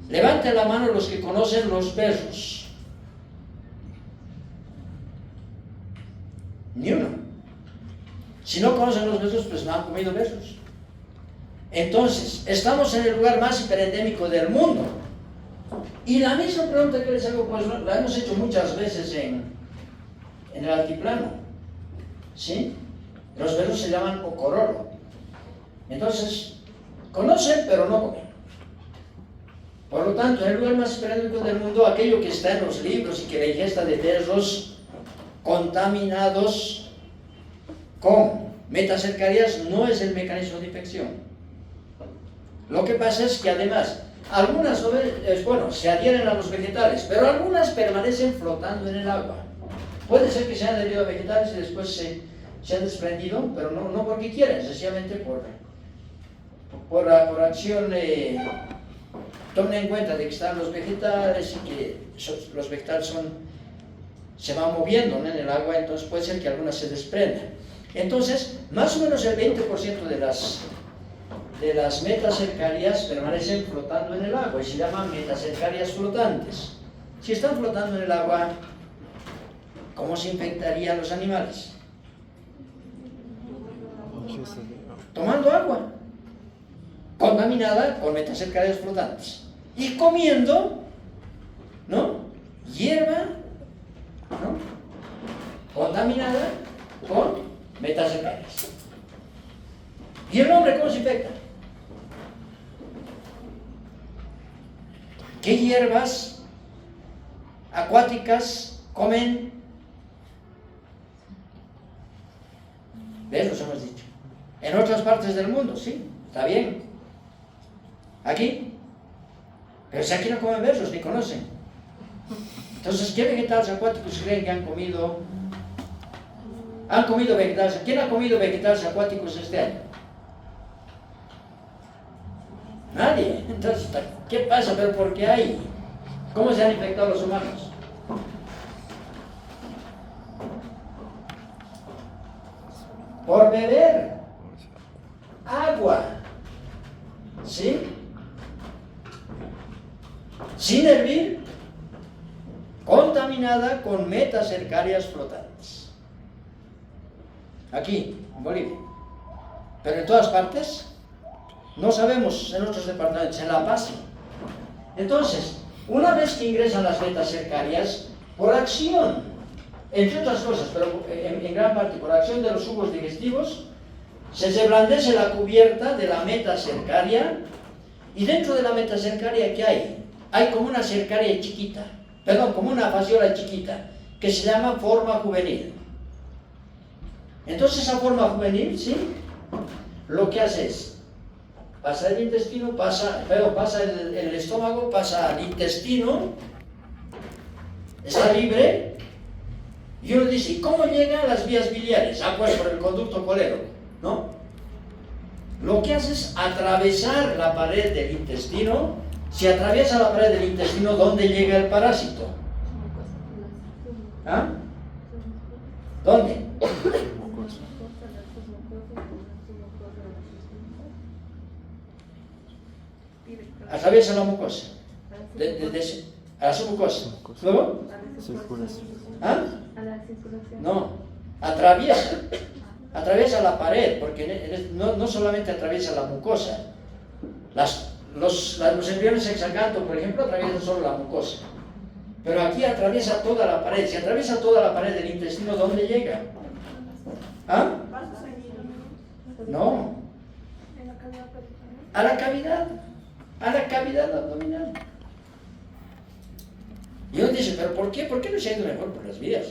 Levanten la mano los que conocen los besos. Ni uno. Si no conocen los besos, pues no han comido besos. Entonces, estamos en el lugar más hiperendémico del mundo. Y la misma pregunta que les hago, pues la hemos hecho muchas veces en el altiplano. ¿Sí? Los besos se llaman ocororo. Entonces, conocen pero no comen. Por lo tanto, en el lugar más hiperendémico del mundo, aquello que está en los libros y que la ingesta de perros contaminados con metacercarias no es el mecanismo de infección. Lo que pasa es que además, algunas se adhieren a los vegetales, pero algunas permanecen flotando en el agua. Puede ser que se hayan adherido a vegetales y después se han desprendido, pero no porque quieran, sencillamente por acción. Tomen en cuenta de que están los vegetales y que los vegetales se van moviendo, ¿no?, en el agua, entonces puede ser que algunas se desprendan. Entonces, más o menos el 20% de las metacercarias permanecen flotando en el agua y se llaman metacercarias flotantes. Si están flotando en el agua, ¿cómo se infectarían los animales? Tomando agua contaminada con metacercarias flotantes y comiendo, ¿no?, hierba, ¿no?, contaminada con metacercarias. ¿Y el hombre cómo se infecta? ¿Qué hierbas acuáticas comen? ¿Ves? Los hemos dicho. En otras partes del mundo, sí, está bien. Aquí. Pero si aquí no comen besos, ni conocen. Entonces, ¿qué vegetales acuáticos creen que han comido? Han comido vegetales. ¿Quién ha comido vegetales acuáticos este año? Nadie. Entonces, ¿qué pasa? ¿Pero por qué hay? ¿Cómo se han infectado los humanos? Por beber agua, ¿sí?, sin hervir, contaminada con metacercarias flotantes. Aquí, en Bolivia. Pero en todas partes, no sabemos en otros departamentos, en La Paz. Entonces, una vez que ingresan las metacercarias, por acción, entre otras cosas, pero en gran parte por acción de los jugos digestivos, se reblandece la cubierta de la metacercaria, y dentro de la metacercaria, ¿qué hay? Hay como una cercaria chiquita, como una fasciola chiquita, que se llama forma juvenil. Entonces esa forma juvenil, ¿sí?, lo que hace es, pasa el intestino, pasa el estómago, pasa al intestino, está libre, Y uno dice, ¿y cómo llegan a las vías biliares? Ah, pues por el conducto colérico, ¿no? Lo que hace es atravesar la pared del intestino. Si atraviesa la pared del intestino, ¿dónde llega el parásito? ¿Ah? ¿Dónde? Atraviesa la mucosa. A la submucosa. ¿Luego? ¿Ah? No, atraviesa la pared, porque no solamente atraviesa la mucosa. Los embriones hexacanto, por ejemplo, atraviesan solo la mucosa. Pero aquí atraviesa toda la pared. Si atraviesa toda la pared del intestino, ¿dónde llega? ¿Ah? No. A la cavidad abdominal. Y uno dice, ¿pero por qué? ¿Por qué no se ha ido mejor por las vías?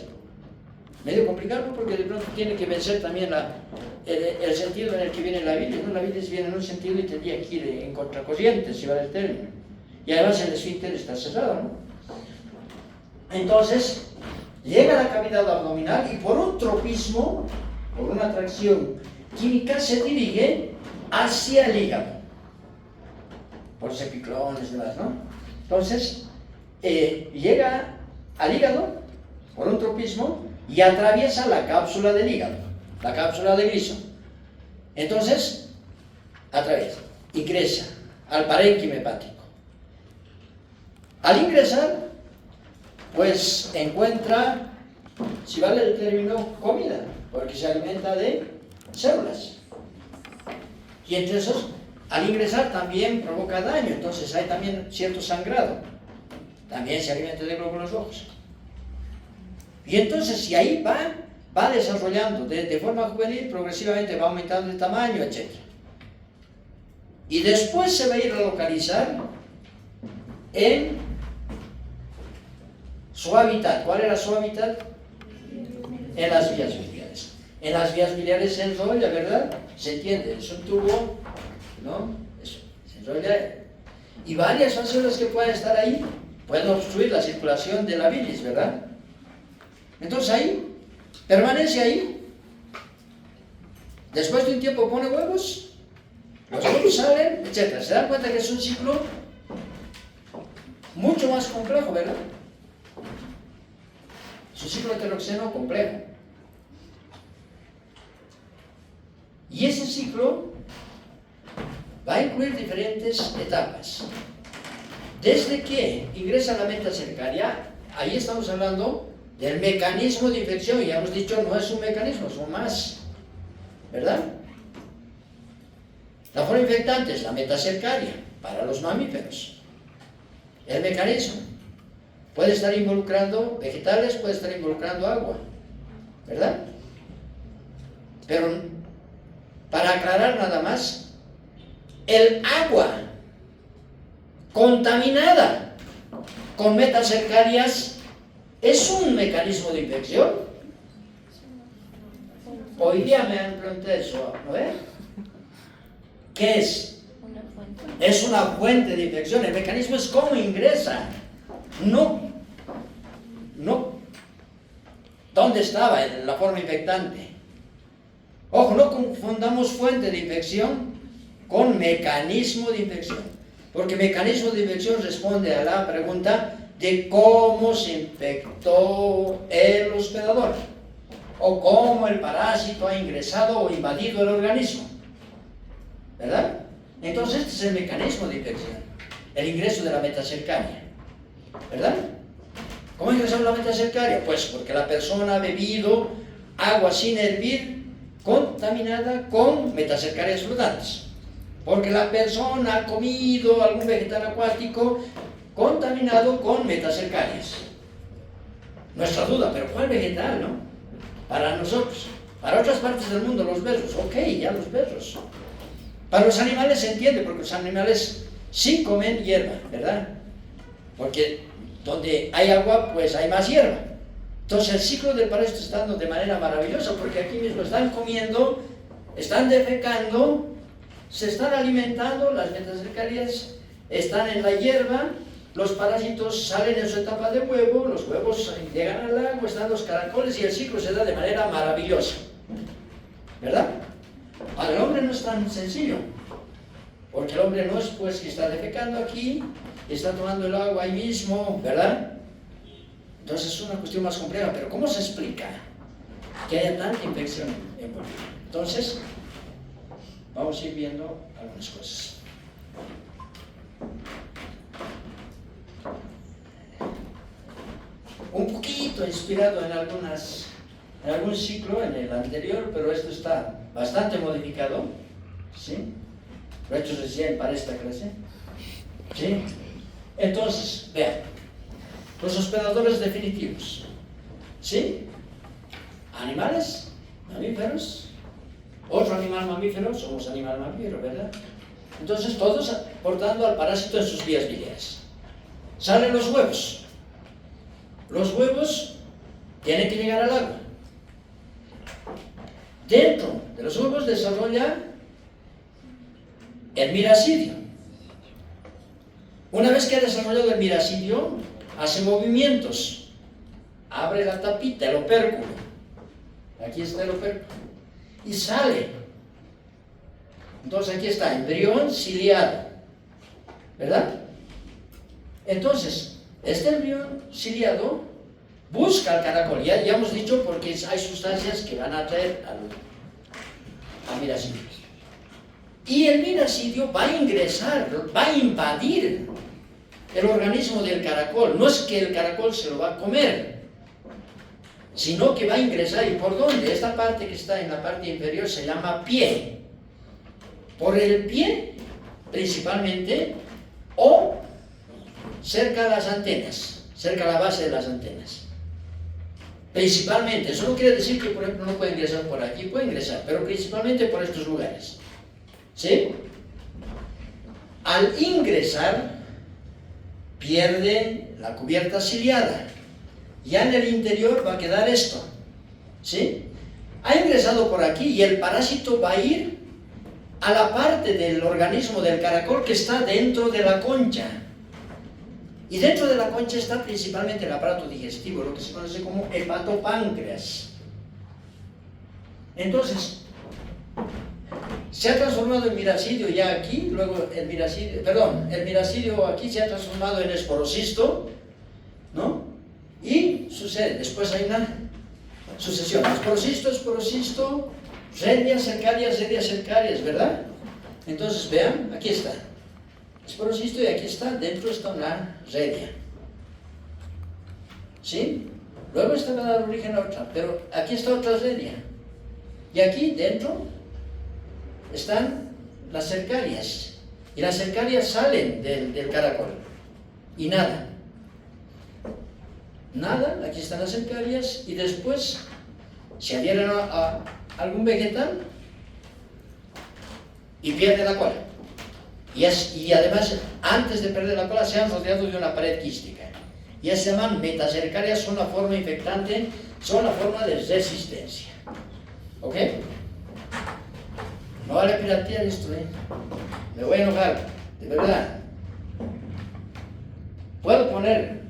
Medio complicado porque de pronto tiene que vencer también el sentido en el que viene la bilis, ¿no? La bilis viene en un sentido y tendría que ir en contracorriente, si va el término. Y además el esfínter está cerrado, ¿no? Entonces, llega a la cavidad abdominal y por un tropismo, por una atracción química, se dirige hacia el hígado. Por los epiclones y demás, ¿no? Entonces, llega al hígado por un tropismo y atraviesa la cápsula del hígado, la cápsula de Grisson. Entonces, atraviesa, ingresa al parénquima hepático. Al ingresar, pues encuentra, si vale el término, comida, porque se alimenta de células. Y entre esos, al ingresar también provoca daño, entonces hay también cierto sangrado. También se alimenta de glóbulos rojos. Y entonces, si ahí va desarrollando de forma juvenil, progresivamente va aumentando el tamaño, etc. Y después se va a ir a localizar en su hábitat. ¿Cuál era su hábitat? En las vías biliares. En las vías biliares se enrolla, ¿verdad? Se entiende, es un tubo, ¿no? Eso, se enrolla. Y varias son células que pueden estar ahí, pueden obstruir la circulación de la bilis, ¿verdad? Entonces ahí, permanece ahí. Después de un tiempo pone huevos, los huevos salen, etc. Se dan cuenta que es un ciclo mucho más complejo, ¿verdad? Es un ciclo heteroxeno complejo. Y ese ciclo va a incluir diferentes etapas. Desde que ingresa a la metacercaria, ahí estamos hablando del mecanismo de infección. Ya hemos dicho, no es un mecanismo, son más, ¿verdad? La forma infectante es la metacercaria para los mamíferos. El mecanismo puede estar involucrando vegetales, puede estar involucrando agua, ¿verdad? Pero para aclarar nada más, el agua contaminada con metacercarias ¿es un mecanismo de infección? Hoy día me han preguntado eso, ¿no es? ¿Qué es? Es una fuente de infección. El mecanismo es cómo ingresa. No. ¿Dónde estaba la forma infectante? Ojo, no confundamos fuente de infección con mecanismo de infección. Porque mecanismo de infección responde a la pregunta de cómo se infectó el hospedador o cómo el parásito ha ingresado o invadido el organismo, ¿verdad? Entonces este es el mecanismo de infección, el ingreso de la metacercaria, ¿verdad? ¿Cómo ha ingresado la metacercaria? Pues porque la persona ha bebido agua sin hervir contaminada con metacercarias flotantes, porque la persona ha comido algún vegetal acuático contaminado con metacercarias. Nuestra duda, pero ¿cuál vegetal, no? Para nosotros, para otras partes del mundo, los berros, ok, ya los berros. Para los animales se entiende, porque los animales sí comen hierba, ¿verdad? Porque donde hay agua, pues hay más hierba. Entonces el ciclo del parásito está dando de manera maravillosa, porque aquí mismo están comiendo, están defecando, se están alimentando, las metacercarias están en la hierba, los parásitos salen en su etapa de huevo, los huevos llegan al agua, están los caracoles y el ciclo se da de manera maravillosa. ¿Verdad? Para el hombre no es tan sencillo, porque el hombre no es pues que está defecando aquí, está tomando el agua ahí mismo, ¿verdad? Entonces es una cuestión más compleja, pero ¿cómo se explica que haya tanta infección en Bolivia? Entonces, vamos a ir viendo algunas cosas. Un poquito inspirado en algún ciclo, en el anterior, pero esto está bastante modificado, ¿sí? Lo he hecho recién para esta clase, ¿sí? Entonces, vean, los hospedadores definitivos, ¿sí? Animales, mamíferos, otro animal mamífero, somos animal mamífero, ¿verdad? Entonces, todos portando al parásito en sus vías biliares. Salen los huevos. Los huevos tienen que llegar al agua. Dentro de los huevos desarrolla el miracidio. Una vez que ha desarrollado el miracidio, hace movimientos. Abre la tapita, el opérculo. Aquí está el opérculo. Y sale. Entonces aquí está, embrión ciliado. ¿Verdad? Entonces, este embrión ciliado busca al caracol. Ya hemos dicho porque hay sustancias que van a atraer al miracidio. Y el miracidio va a ingresar, va a invadir el organismo del caracol. No es que el caracol se lo va a comer, sino que va a ingresar. ¿Y por dónde? Esta parte que está en la parte inferior se llama pie. Por el pie, principalmente, o cerca de las antenas, cerca de la base de las antenas. Principalmente, eso no quiere decir que, por ejemplo, no puede ingresar por aquí, puede ingresar, pero principalmente por estos lugares. ¿Sí? Al ingresar, pierde la cubierta ciliada. Ya en el interior va a quedar esto. ¿Sí? Ha ingresado por aquí y el parásito va a ir a la parte del organismo del caracol que está dentro de la concha. Y dentro de la concha está principalmente el aparato digestivo, lo que se conoce como hepatopáncreas. Entonces, se ha transformado en miracidio ya aquí, luego el miracidio aquí se ha transformado en esporocisto, ¿no? Y sucede, después hay una sucesión, esporocisto, redia cercarias, ¿verdad? Entonces, vean, aquí está. Esporocisto y aquí está, dentro está una redia. ¿Sí? Luego esta va a dar origen a otra, pero aquí está otra redia. Y aquí dentro están las cercarias. Y las cercarias salen del caracol. Y nada. Nada, aquí están las cercarias y después se adhieren a algún vegetal y pierde la cola. Y además, antes de perder la cola, se han rodeado de una pared quística. Y se llaman metacercarias, son la forma infectante, son la forma de resistencia. ¿Ok? No vale piratear esto, ¿eh? Me voy a enojar, de verdad. Puedo poner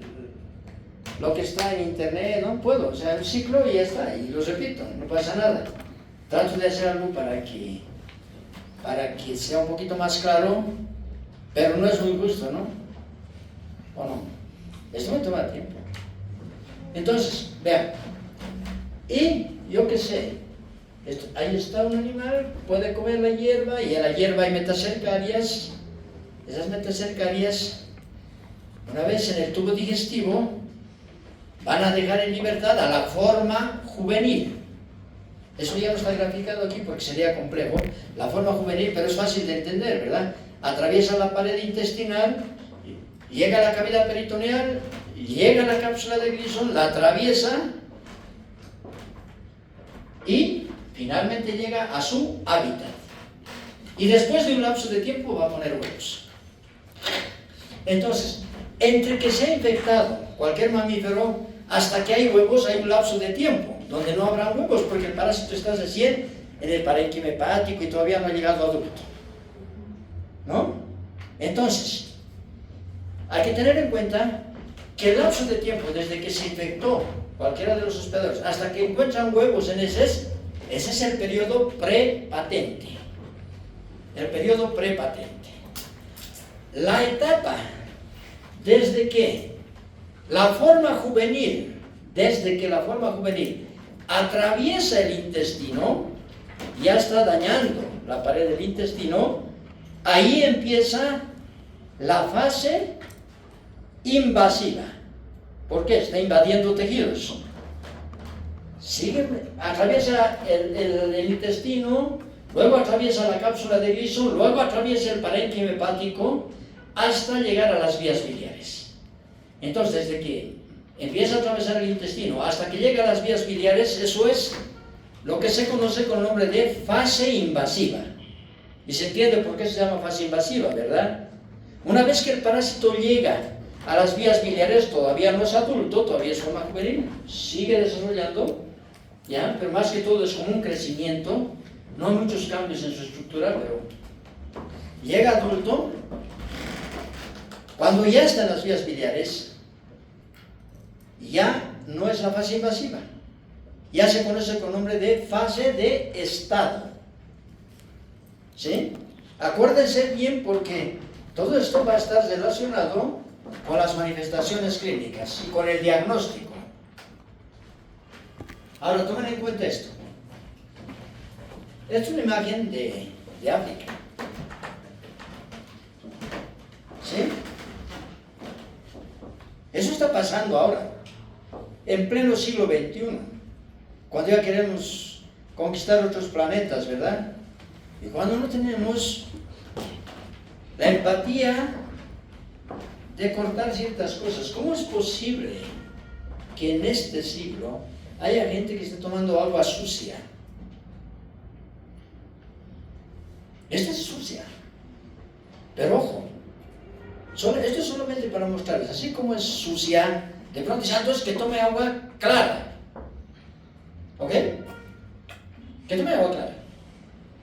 lo que está en internet, no puedo, o sea, el ciclo y ya está, y lo repito, no pasa nada. Trato de hacer algo para que sea un poquito más claro, pero no es muy justo, ¿no? ¿O no? Esto me toma tiempo. Entonces, vean, y yo qué sé, ahí está un animal, puede comer la hierba, y en la hierba hay metacercarias. Esas metacercarias, una vez en el tubo digestivo, van a dejar en libertad a la forma juvenil. Eso ya no está graficado aquí porque sería complejo. La forma juvenil, pero es fácil de entender, ¿verdad? Atraviesa la pared intestinal, llega a la cavidad peritoneal, llega a la cápsula de Grisson, la atraviesa y finalmente llega a su hábitat. Y después de un lapso de tiempo va a poner huevos. Entonces, entre que se ha infectado cualquier mamífero hasta que hay huevos hay un lapso de tiempo donde no habrá huevos porque el parásito está recién en el parénquima hepático y todavía no ha llegado a adulto. ¿No? Entonces, hay que tener en cuenta que el lapso de tiempo desde que se infectó cualquiera de los hospedadores hasta que encuentran huevos en heces, ese es el periodo prepatente. El periodo prepatente. La etapa desde que la forma juvenil, atraviesa el intestino, ya está dañando la pared del intestino, ahí empieza la fase invasiva. ¿Por qué? Está invadiendo tejidos. Atraviesa el intestino, luego atraviesa la cápsula de Grisson, luego atraviesa el parénquima hepático hasta llegar a las vías biliares. Entonces, desde que empieza a atravesar el intestino hasta que llega a las vías biliares, eso es lo que se conoce con el nombre de fase invasiva. Y se entiende por qué se llama fase invasiva, ¿verdad? Una vez que el parásito llega a las vías biliares, todavía no es adulto, todavía es forma juvenil, sigue desarrollando, ¿ya? Pero más que todo es como un crecimiento, no hay muchos cambios en su estructura, pero llega adulto. Cuando ya está en las vías biliares, ya no es la fase invasiva, ya se conoce con el nombre de fase de estado. ¿Sí? Acuérdense bien porque todo esto va a estar relacionado con las manifestaciones clínicas y con el diagnóstico. Ahora tomen en cuenta esto. Esta es una imagen de África. ¿Sí? Eso está pasando ahora, en pleno siglo XXI, cuando ya queremos conquistar otros planetas, ¿verdad? Y cuando no tenemos la empatía de cortar ciertas cosas. ¿Cómo es posible que en este siglo haya gente que esté tomando agua sucia? Esta es sucia. Pero ojo, esto es solamente para mostrarles, así como es sucia, de pronto dicen, entonces que tome agua clara. ¿Ok? Que tome agua clara.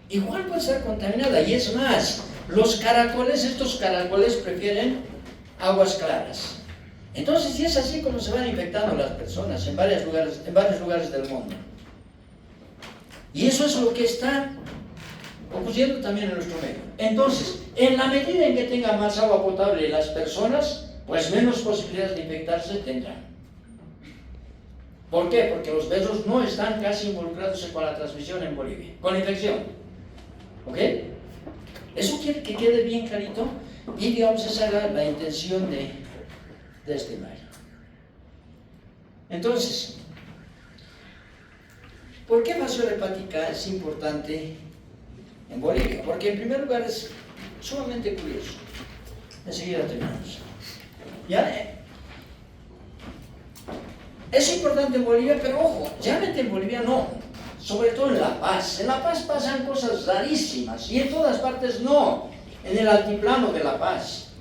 Igual puede ser contaminada, y es más, estos caracoles prefieren aguas claras. Entonces, si es así como se van infectando las personas en varios lugares del mundo. Y eso es lo que está ocurriendo también en nuestro medio. Entonces, en la medida en que tengan más agua potable las personas, pues menos posibilidades de infectarse tendrán. ¿Por qué? Porque los besos no están casi involucrados con la transmisión en Bolivia, con la infección. ¿Ok? Eso quiere que quede bien clarito, y digamos esa era la intención de este imagen. Entonces, ¿por qué fasciole hepática es importante en Bolivia? Porque en primer lugar es sumamente curioso. Enseguida terminamos. ¿Ya? Es importante en Bolivia, pero ojo, realmente en Bolivia no. Sobre todo en La Paz. En La Paz pasan cosas rarísimas, y en todas partes no. En el altiplano de La Paz.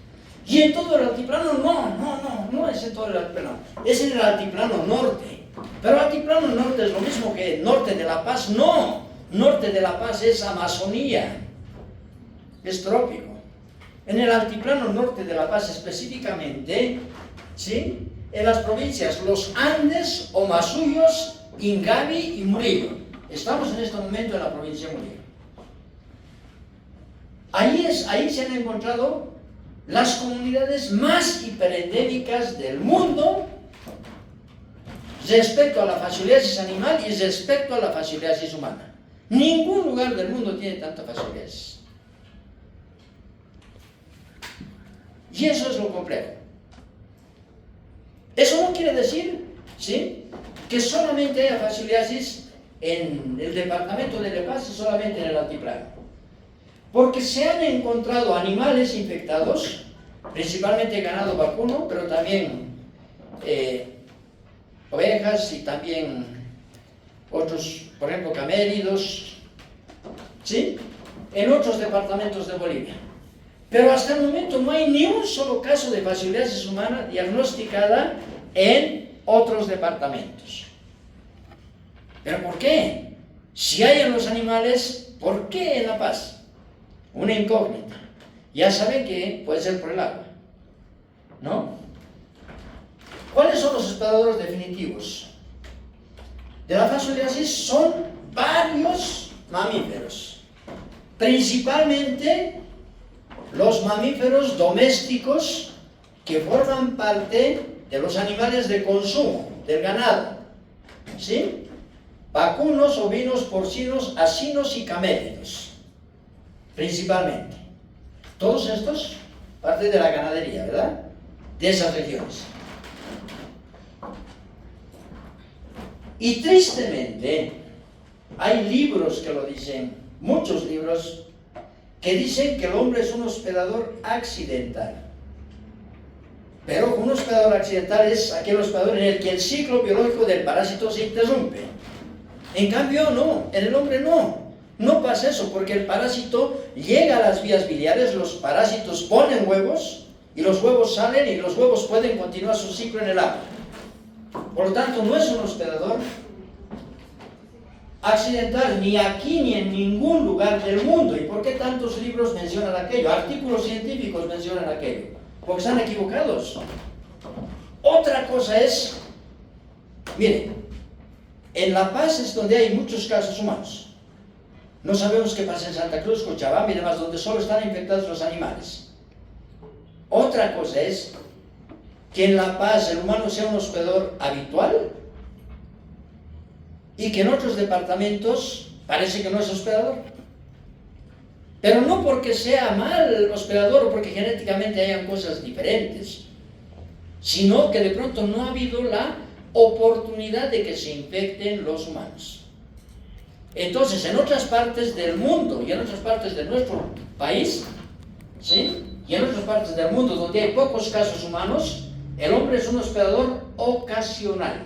Y en todo el altiplano no es en todo el altiplano. Es en el altiplano norte. Pero altiplano norte es lo mismo que norte de La Paz. No. Norte de La Paz es Amazonía. Es trópico. En el altiplano norte de La Paz específicamente, ¿sí?, en las provincias Los Andes, Omasuyos, Ingavi y Murillo. Estamos en este momento en la provincia de Murillo. Ahí se han encontrado las comunidades más hiperendémicas del mundo respecto a la fascioliasis animal y respecto a la fascioliasis humana. Ningún lugar del mundo tiene tanta fascioliasis. Y eso es lo complejo. Eso no quiere decir, ¿sí?, que solamente haya fascioliasis en el departamento de La Paz y solamente en el altiplano. Porque se han encontrado animales infectados, principalmente ganado vacuno, pero también ovejas y también otros, por ejemplo, caméridos, ¿sí?, en otros departamentos de Bolivia. Pero hasta el momento no hay ni un solo caso de fascioliasis humana diagnosticada en otros departamentos. ¿Pero por qué? Si hay en los animales, ¿por qué en La Paz? Una incógnita. Ya saben que puede ser por el agua. ¿no? ¿Cuáles son los hospedadores definitivos de la fascioliasis? Son varios mamíferos, principalmente los mamíferos domésticos que forman parte de los animales de consumo, del ganado, ¿sí? Vacunos, ovinos, porcinos, asinos y camélidos, principalmente. Todos estos parte de la ganadería, ¿verdad? De esas regiones. Y tristemente, hay libros que lo dicen, muchos libros, que dicen que el hombre es un hospedador accidental. Pero un hospedador accidental es aquel hospedador en el que el ciclo biológico del parásito se interrumpe. En cambio, no, en el hombre no pasa eso, porque el parásito llega a las vías biliares, los parásitos ponen huevos, y los huevos salen, y los huevos pueden continuar su ciclo en el agua. Por lo tanto, no es un hospedador accidental, ni aquí ni en ningún lugar del mundo. ¿Y por qué tantos libros mencionan aquello? Artículos científicos mencionan aquello. Porque están equivocados. Otra cosa es, miren, en La Paz es donde hay muchos casos humanos. No sabemos qué pasa en Santa Cruz, Cochabamba y demás, donde solo están infectados los animales. Otra cosa es que en La Paz el humano sea un hospedador habitual y que en otros departamentos parece que no es hospedador. Pero no porque sea mal hospedador o porque genéticamente hayan cosas diferentes, sino que de pronto no ha habido la oportunidad de que se infecten los humanos. Entonces, en otras partes del mundo y en otras partes de nuestro país, ¿sí?, y en otras partes del mundo donde hay pocos casos humanos, el hombre es un hospedador ocasional.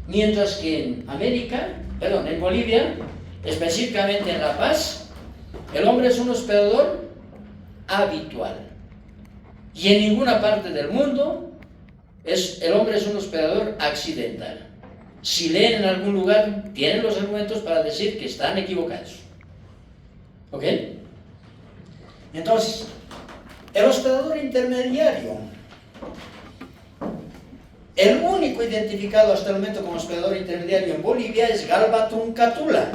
Mientras que en Bolivia, específicamente en La Paz, el hombre es un hospedador habitual. Y en ninguna parte del mundo el hombre es un hospedador accidental. Si leen en algún lugar, tienen los argumentos para decir que están equivocados. ¿Ok? Entonces, el hospedador intermediario, el único identificado hasta el momento como hospedador intermediario en Bolivia es Galba truncatula.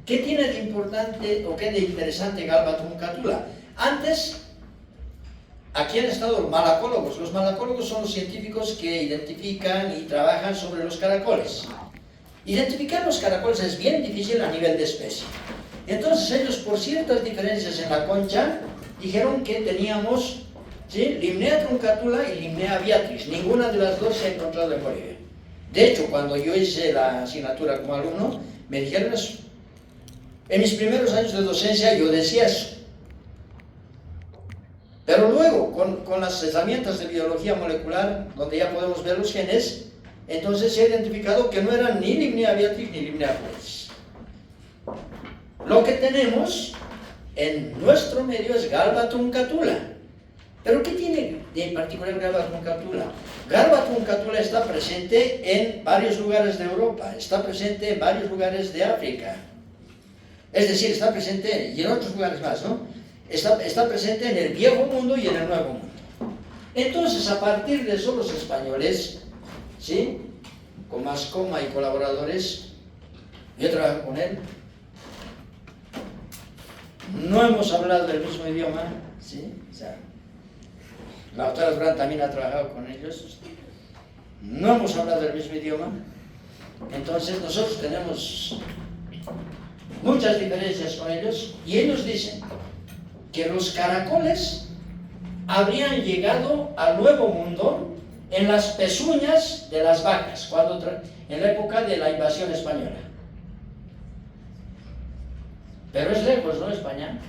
¿Qué tiene de importante o qué de interesante Galba truncatula? Antes, aquí han estado los malacólogos. Los malacólogos son los científicos que identifican y trabajan sobre los caracoles. Identificar los caracoles es bien difícil a nivel de especie. Entonces ellos, por ciertas diferencias en la concha, dijeron que teníamos, ¿sí?, Limnea truncatula y Limnea aviatris. Ninguna de las dos se ha encontrado en Bolivia. De hecho, cuando yo hice la asignatura como alumno, me dijeron eso. En mis primeros años de docencia yo decía eso. Pero luego, con las herramientas de biología molecular, donde ya podemos ver los genes, entonces se ha identificado que no eran ni Limnea aviatris ni Limnea aviatris. Lo que tenemos en nuestro medio es Galba truncatula. ¿Pero qué tiene de particular Galba truncatula? Galba truncatula está presente en varios lugares de Europa, está presente en varios lugares de África. Es decir, está presente y en otros lugares más, ¿no? Está presente en el Viejo Mundo y en el Nuevo Mundo. Entonces, a partir de eso, los españoles, ¿sí?, con Mascoma y colaboradores, yo trabajo con él, no hemos hablado del mismo idioma, ¿sí? O sea, la doctora Durán también ha trabajado con ellos, no hemos hablado del mismo idioma, entonces nosotros tenemos muchas diferencias con ellos, y ellos dicen que los caracoles habrían llegado al Nuevo Mundo en las pezuñas de las vacas, en la época de la invasión española. Pero es lejos, ¿no?, España.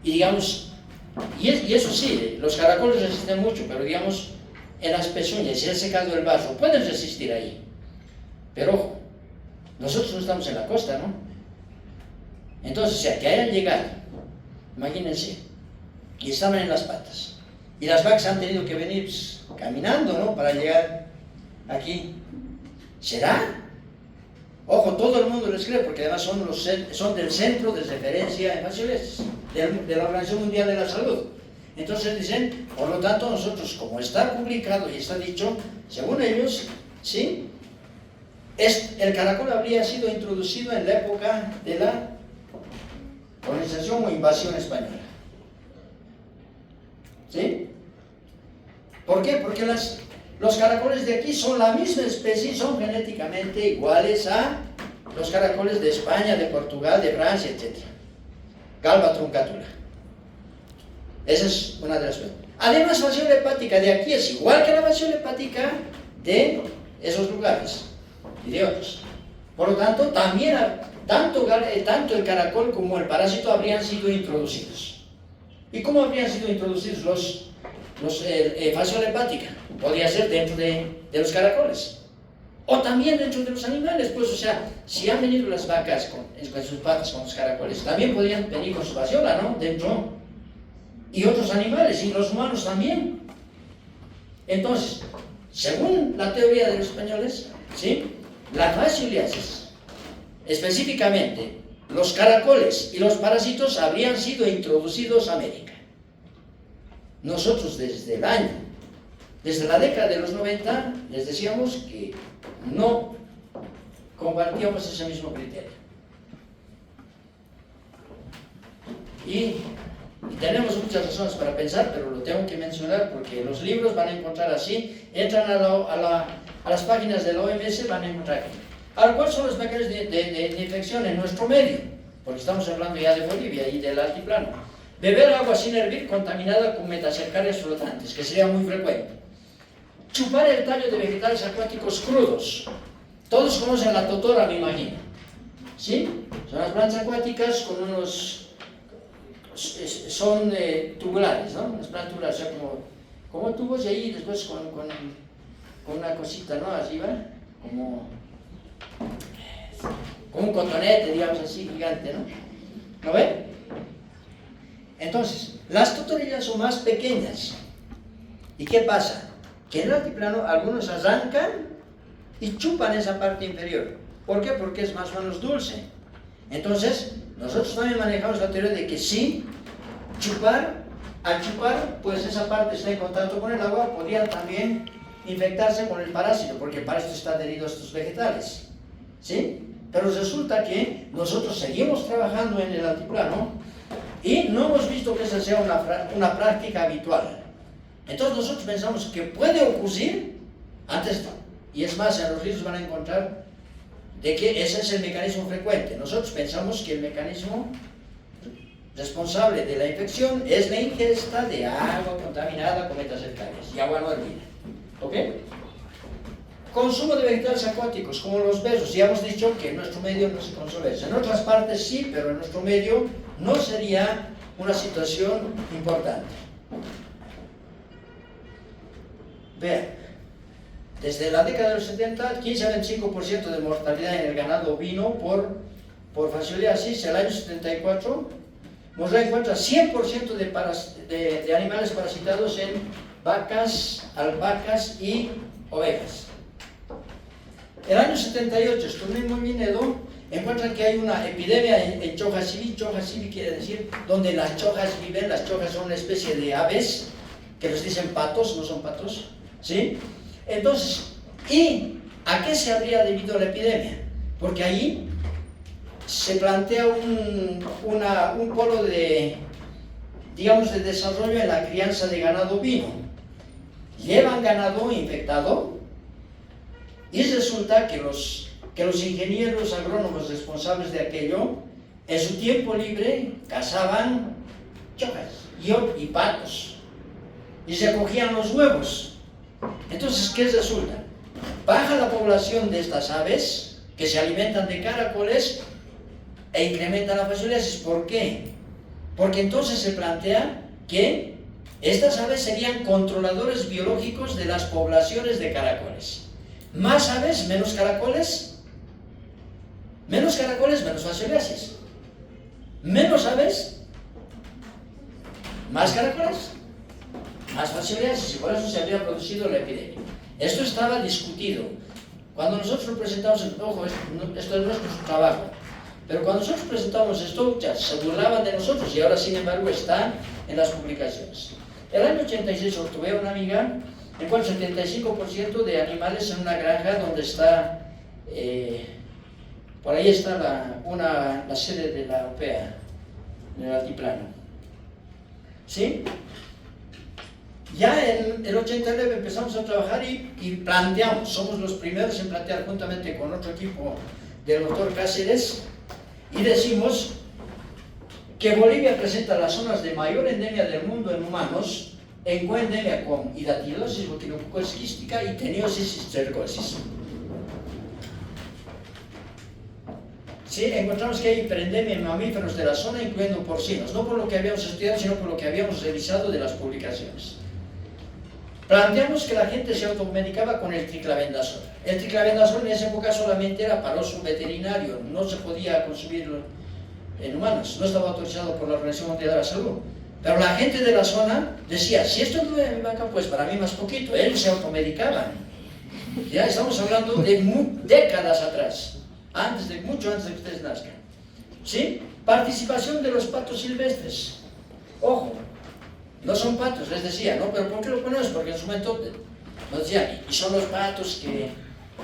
Y digamos, y eso sí, los caracoles resisten mucho, pero digamos, en las pezuñas, si es secado el vaso, pueden resistir ahí. Pero ojo, nosotros no estamos en la costa, ¿no? Entonces, o sea, que hayan llegado, imagínense, y estaban en las patas. Y las vacas han tenido que venir pues, caminando, ¿no?, para llegar aquí. ¿Será? Ojo, todo el mundo les cree, porque además son del centro de referencia en fascioliasis, de la Organización Mundial de la Salud. Entonces dicen, por lo tanto nosotros, como está publicado y está dicho, según ellos, ¿sí? El caracol habría sido introducido en la época de la colonización o invasión española. ¿Sí? ¿Por qué? Porque los caracoles de aquí son la misma especie, son genéticamente iguales a los caracoles de España, de Portugal, de Francia, etc. Galba truncatula. Esa es una de las cosas. Además, la fasciola hepática de aquí es igual que la fasciola hepática de esos lugares y de otros. Por lo tanto, también tanto el caracol como el parásito habrían sido introducidos. ¿Y cómo habrían sido introducidos los fasciola hepática? Podría ser dentro de los caracoles. O también dentro de los animales, pues, o sea, si han venido las vacas con sus patas con los caracoles, también podrían venir con su fasciola, ¿no? Dentro. Y otros animales, y los humanos también. Entonces, según la teoría de los españoles, ¿sí? La fascioliasis, específicamente los caracoles y los parásitos, habrían sido introducidos a América. Nosotros desde la década de los 90, les decíamos que no compartíamos ese mismo criterio. Y tenemos muchas razones para pensar, pero lo tengo que mencionar porque los libros van a encontrar así, entran a las páginas de la OMS, van a encontrar aquí. Ahora, ¿cuáles son los mecanismos de infección en nuestro medio? Porque estamos hablando ya de Bolivia y del altiplano. Beber agua sin hervir contaminada con metacercarias flotantes, que sería muy frecuente. Chupar el tallo de vegetales acuáticos crudos. Todos conocen la totora, me imagino. ¿Sí? Son las plantas acuáticas con unos... son tubulares, ¿no? Las plantas tubulares, o sea, como tubos y ahí después con una cosita, ¿no? Arriba, como un cotonete, digamos así, gigante, ¿no? ¿Lo ven? Entonces, las totorillas son más pequeñas. ¿Y qué pasa? Que en el altiplano algunos arrancan y chupan esa parte inferior. ¿Por qué? Porque es más o menos dulce. Entonces, nosotros también manejamos la teoría de que sí, al chupar, pues esa parte está en contacto con el agua, podrían también infectarse con el parásito, porque el parásito está adherido a estos vegetales. ¿Sí? Pero resulta que nosotros seguimos trabajando en el altiplano y no hemos visto que esa sea una práctica habitual. Entonces nosotros pensamos que puede ocurrir antes, y es más, en los libros van a encontrar de que ese es el mecanismo frecuente. Nosotros pensamos que el mecanismo responsable de la infección es la ingesta de agua contaminada con metacercarias y agua no hervida. ¿Ok? Consumo de vegetales acuáticos, como los besos. Ya hemos dicho que en nuestro medio no se consume eso. En otras partes sí, pero en nuestro medio no sería una situación importante. Vean, desde la década de los 70, 15 a 25% de mortalidad en el ganado ovino por fascioliasis. El año 74 nos encuentra 100% de animales parasitados en vacas, albahacas y ovejas. El año 78, estudiando en Vinedo, encuentran que hay una epidemia en Chojasivi. Chojasivi quiere decir donde las chojas viven. Las chojas son una especie de aves que les dicen patos, no son patos, ¿sí? Entonces, ¿y a qué se habría debido la epidemia? Porque ahí se plantea un polo de, digamos, de desarrollo en la crianza de ganado ovino. Llevan ganado infectado y resulta que los ingenieros agrónomos responsables de aquello, en su tiempo libre, cazaban chocas y patos y se cogían los huevos. Entonces, ¿qué resulta? Baja la población de estas aves que se alimentan de caracoles e incrementa la fascioliasis. ¿Por qué? Porque entonces se plantea que estas aves serían controladores biológicos de las poblaciones de caracoles. Más aves, menos caracoles, menos fascioliasis. Menos aves, más caracoles, más fascioliasis, y por eso se habría producido la epidemia. Esto estaba discutido. Cuando nosotros lo presentamos, ojo, esto no es nuestro trabajo, pero cuando nosotros presentamos esto, ya se burlaban de nosotros y ahora, sin embargo, está en las publicaciones. El año 86 tuve una amiga en cual 75% de animales en una granja donde está, por ahí está la sede de la OPEA, en el altiplano. ¿Sí? Ya en el 89 empezamos a trabajar y planteamos, somos los primeros en plantear juntamente con otro equipo del doctor Cáceres, y decimos que Bolivia presenta las zonas de mayor endemia del mundo en humanos, en coendemia con hidatidosis botulincoquística y teniosis y cercosis. Sí, encontramos que hay hiperendemia en mamíferos de la zona, incluyendo porcinos, no por lo que habíamos estudiado, sino por lo que habíamos revisado de las publicaciones. Planteamos que la gente se automedicaba con el triclavendazol. El triclavendazol en esa época solamente era para uso veterinario, no se podía consumir en humanos, no estaba autorizado por la Organización Mundial de la Salud. Pero la gente de la zona decía, si esto no es vaca, pues para mí más poquito. Ellos se automedicaban. Ya estamos hablando de décadas atrás, mucho antes de que ustedes nazcan. ¿Sí? Participación de los patos silvestres. Ojo, no son patos, les decía, ¿no? ¿Pero por qué lo ponemos? Porque en su momento nos decían, y son los patos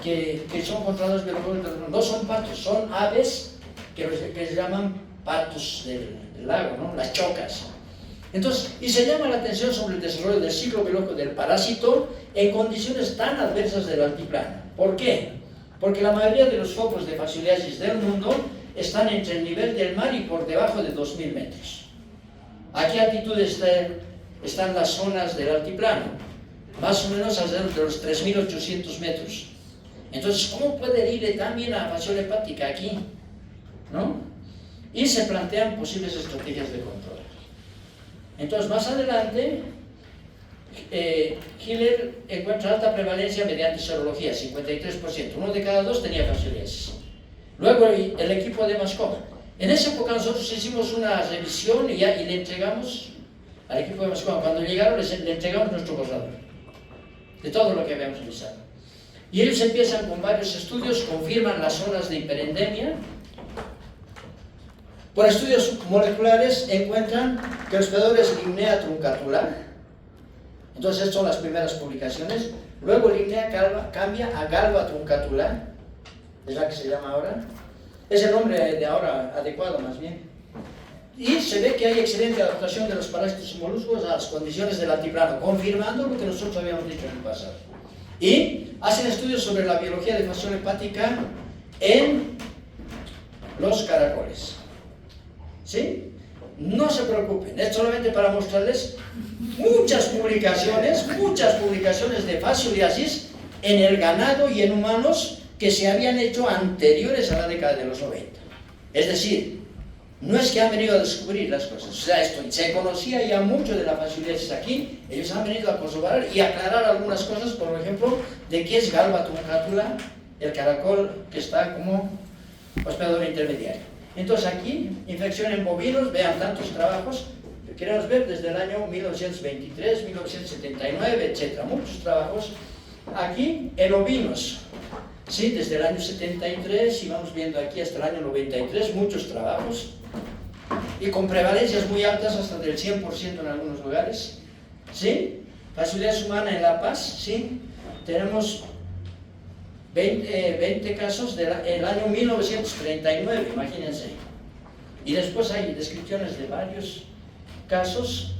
que son controlados biológicamente. No son patos, son aves que se llaman patos del lago, ¿no? Las chocas. Entonces, y se llama la atención sobre el desarrollo del ciclo biológico del parásito en condiciones tan adversas del altiplano. ¿Por qué? Porque la mayoría de los focos de fascioliasis del mundo están entre el nivel del mar y por debajo de 2000 metros. ¿A qué altitud están las zonas del altiplano? Más o menos alrededor de los 3800 metros. Entonces, ¿cómo puede irle tan bien a la fasciola hepática aquí? ¿No? Y se plantean posibles estrategias de control. Entonces, más adelante, Hiller encuentra alta prevalencia mediante serología, 53%. Uno de cada dos tenía fascioliasis. Luego, el equipo de Mascoma. En esa época nosotros hicimos una revisión y le entregamos al equipo de Mascoma. Cuando llegaron, le entregamos nuestro borrador de todo lo que habíamos revisado. Y ellos empiezan con varios estudios, confirman las zonas de hiperendemia. Por estudios moleculares encuentran que el hospedador es Limnea truncatula. Entonces, estas son las primeras publicaciones. Luego Limnea cambia a Galba truncatula, es la que se llama ahora. Es el nombre de ahora adecuado, más bien. Y se ve que hay excelente adaptación de los parásitos y moluscos a las condiciones del altiplano, confirmando lo que nosotros habíamos dicho en el pasado. Y hacen estudios sobre la biología de fasciola hepática en los caracoles. ¿Sí? No se preocupen, es solamente para mostrarles muchas publicaciones de fascioliasis en el ganado y en humanos que se habían hecho anteriores a la década de los 90. Es decir, no es que han venido a descubrir las cosas, o sea, esto se conocía ya mucho de la fascioliasis aquí, ellos han venido a corroborar y aclarar algunas cosas, por ejemplo, de qué es Galba truncatula, el caracol que está como hospedador intermediario. Entonces aquí, infección en bovinos, vean tantos trabajos, queremos ver desde el año 1923, 1979, etc. Muchos trabajos. Aquí en ovinos, sí, desde el año 73 y vamos viendo aquí hasta el año 93, muchos trabajos. Y con prevalencias muy altas, hasta del 100% en algunos lugares. ¿Sí? Fascioliasis humana en La Paz, ¿sí? Tenemos 20 casos del año 1939, imagínense. Y después hay descripciones de varios casos.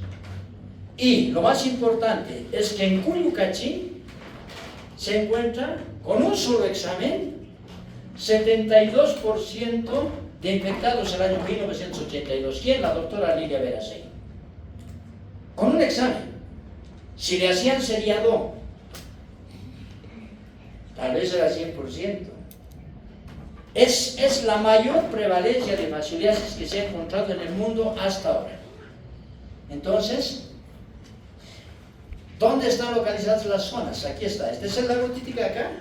Y lo más importante es que en Cuyucachí se encuentra, con un solo examen, 72% de infectados el año 1982. ¿Quién? La doctora Lilia Verasey. Con un examen. Si le hacían seriado, tal vez era 100%. Es la mayor prevalencia de fascioliasis que se ha encontrado en el mundo hasta ahora. Entonces, ¿dónde están localizadas las zonas? Aquí está. Este es el lago Titicaca.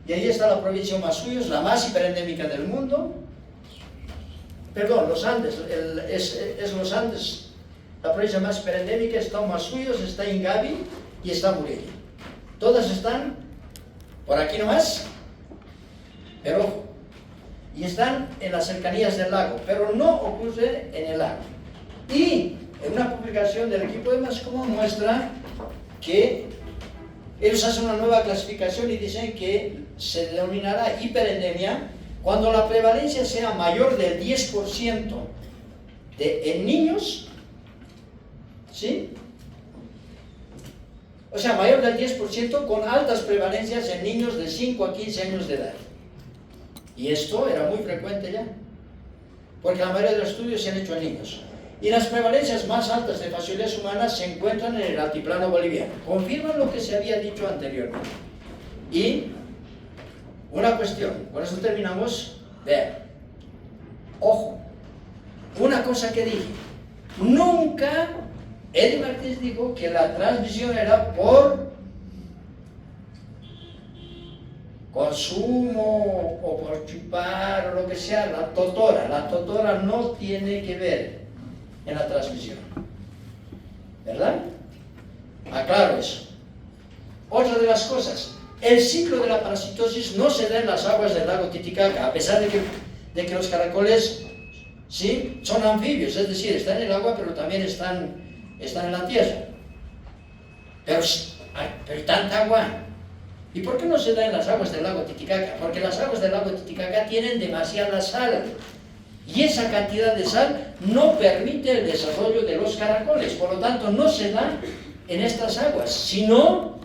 Y ahí está la provincia de Huamasuyos, la más hiperendémica del mundo. Perdón, los Andes. Es los Andes. La provincia más hiperendémica está Huamasuyos, está Ingavi y está Murillo. Todas están por aquí nomás, pero ojo, y están en las cercanías del lago, pero no ocurre en el lago. Y en una publicación del equipo de Mascoma muestra que ellos hacen una nueva clasificación y dicen que se denominará hiperendemia cuando la prevalencia sea mayor del 10% en niños, ¿sí? O sea, mayor del 10% con altas prevalencias en niños de 5 a 15 años de edad. Y esto era muy frecuente ya, porque la mayoría de los estudios se han hecho en niños. Y las prevalencias más altas de fasciolías humanas se encuentran en el altiplano boliviano. Confirman lo que se había dicho anteriormente. Y una cuestión, con eso terminamos. Vean, ojo, una cosa que dije, nunca Eddie Martínez dijo que la transmisión era por consumo o por chupar o lo que sea, la totora no tiene que ver en la transmisión, ¿verdad? Aclaro eso. Otra de las cosas, el ciclo de la parasitosis no se da en las aguas del lago Titicaca, a pesar de que los caracoles, ¿sí?, son anfibios, es decir, están en el agua pero también están en la tierra. Pero tanta agua. ¿Y por qué no se da en las aguas del lago Titicaca? Porque las aguas del lago Titicaca tienen demasiada sal. Y esa cantidad de sal no permite el desarrollo de los caracoles. Por lo tanto, no se da en estas aguas, sino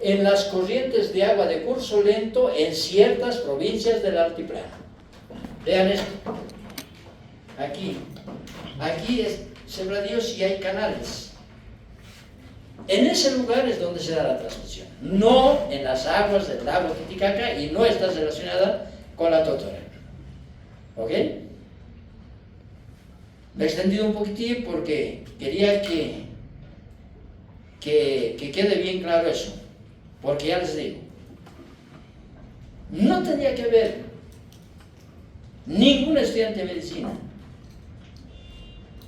en las corrientes de agua de curso lento en ciertas provincias del altiplano. Vean esto. Aquí es sembradíos y hay canales. En ese lugar es donde se da la transmisión, no en las aguas del lago Titicaca, y no está relacionada con la totora. ¿Ok? Me he extendido un poquitín porque quería que quede bien claro eso, porque ya les digo, no tenía que ver ningún estudiante de medicina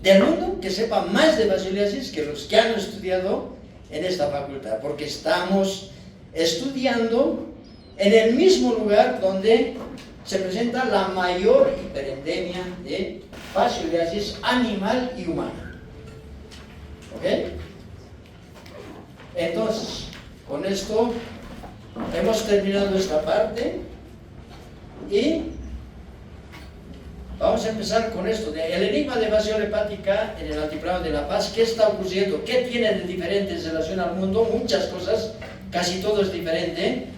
del mundo que sepa más de basiliasis que los que han estudiado en esta facultad, porque estamos estudiando en el mismo lugar donde se presenta la mayor hiperendemia de basiliasis animal y humana. ¿Ok? Entonces, con esto hemos terminado esta parte y vamos a empezar con esto, el enigma de evasión hepática en el altiplano de La Paz. ¿Qué está ocurriendo? ¿Qué tiene de diferente en relación al mundo? Muchas cosas, casi todo es diferente,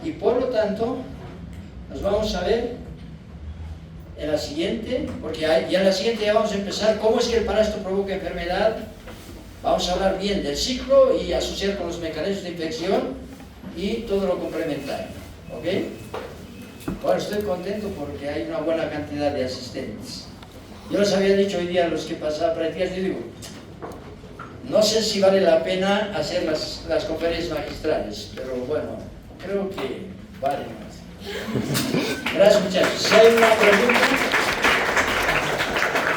y por lo tanto nos vamos a ver en la siguiente, porque ya en la siguiente ya vamos a empezar cómo es que el parásito provoca enfermedad. Vamos a hablar bien del ciclo y asociar con los mecanismos de infección y todo lo complementario. ¿Ok? Bueno, estoy contento porque hay una buena cantidad de asistentes. Yo les había dicho hoy día a los que pasaban prácticas, yo digo, no sé si vale la pena hacer las conferencias magistrales, pero bueno, creo que vale más. Gracias, muchachos. Si hay una pregunta...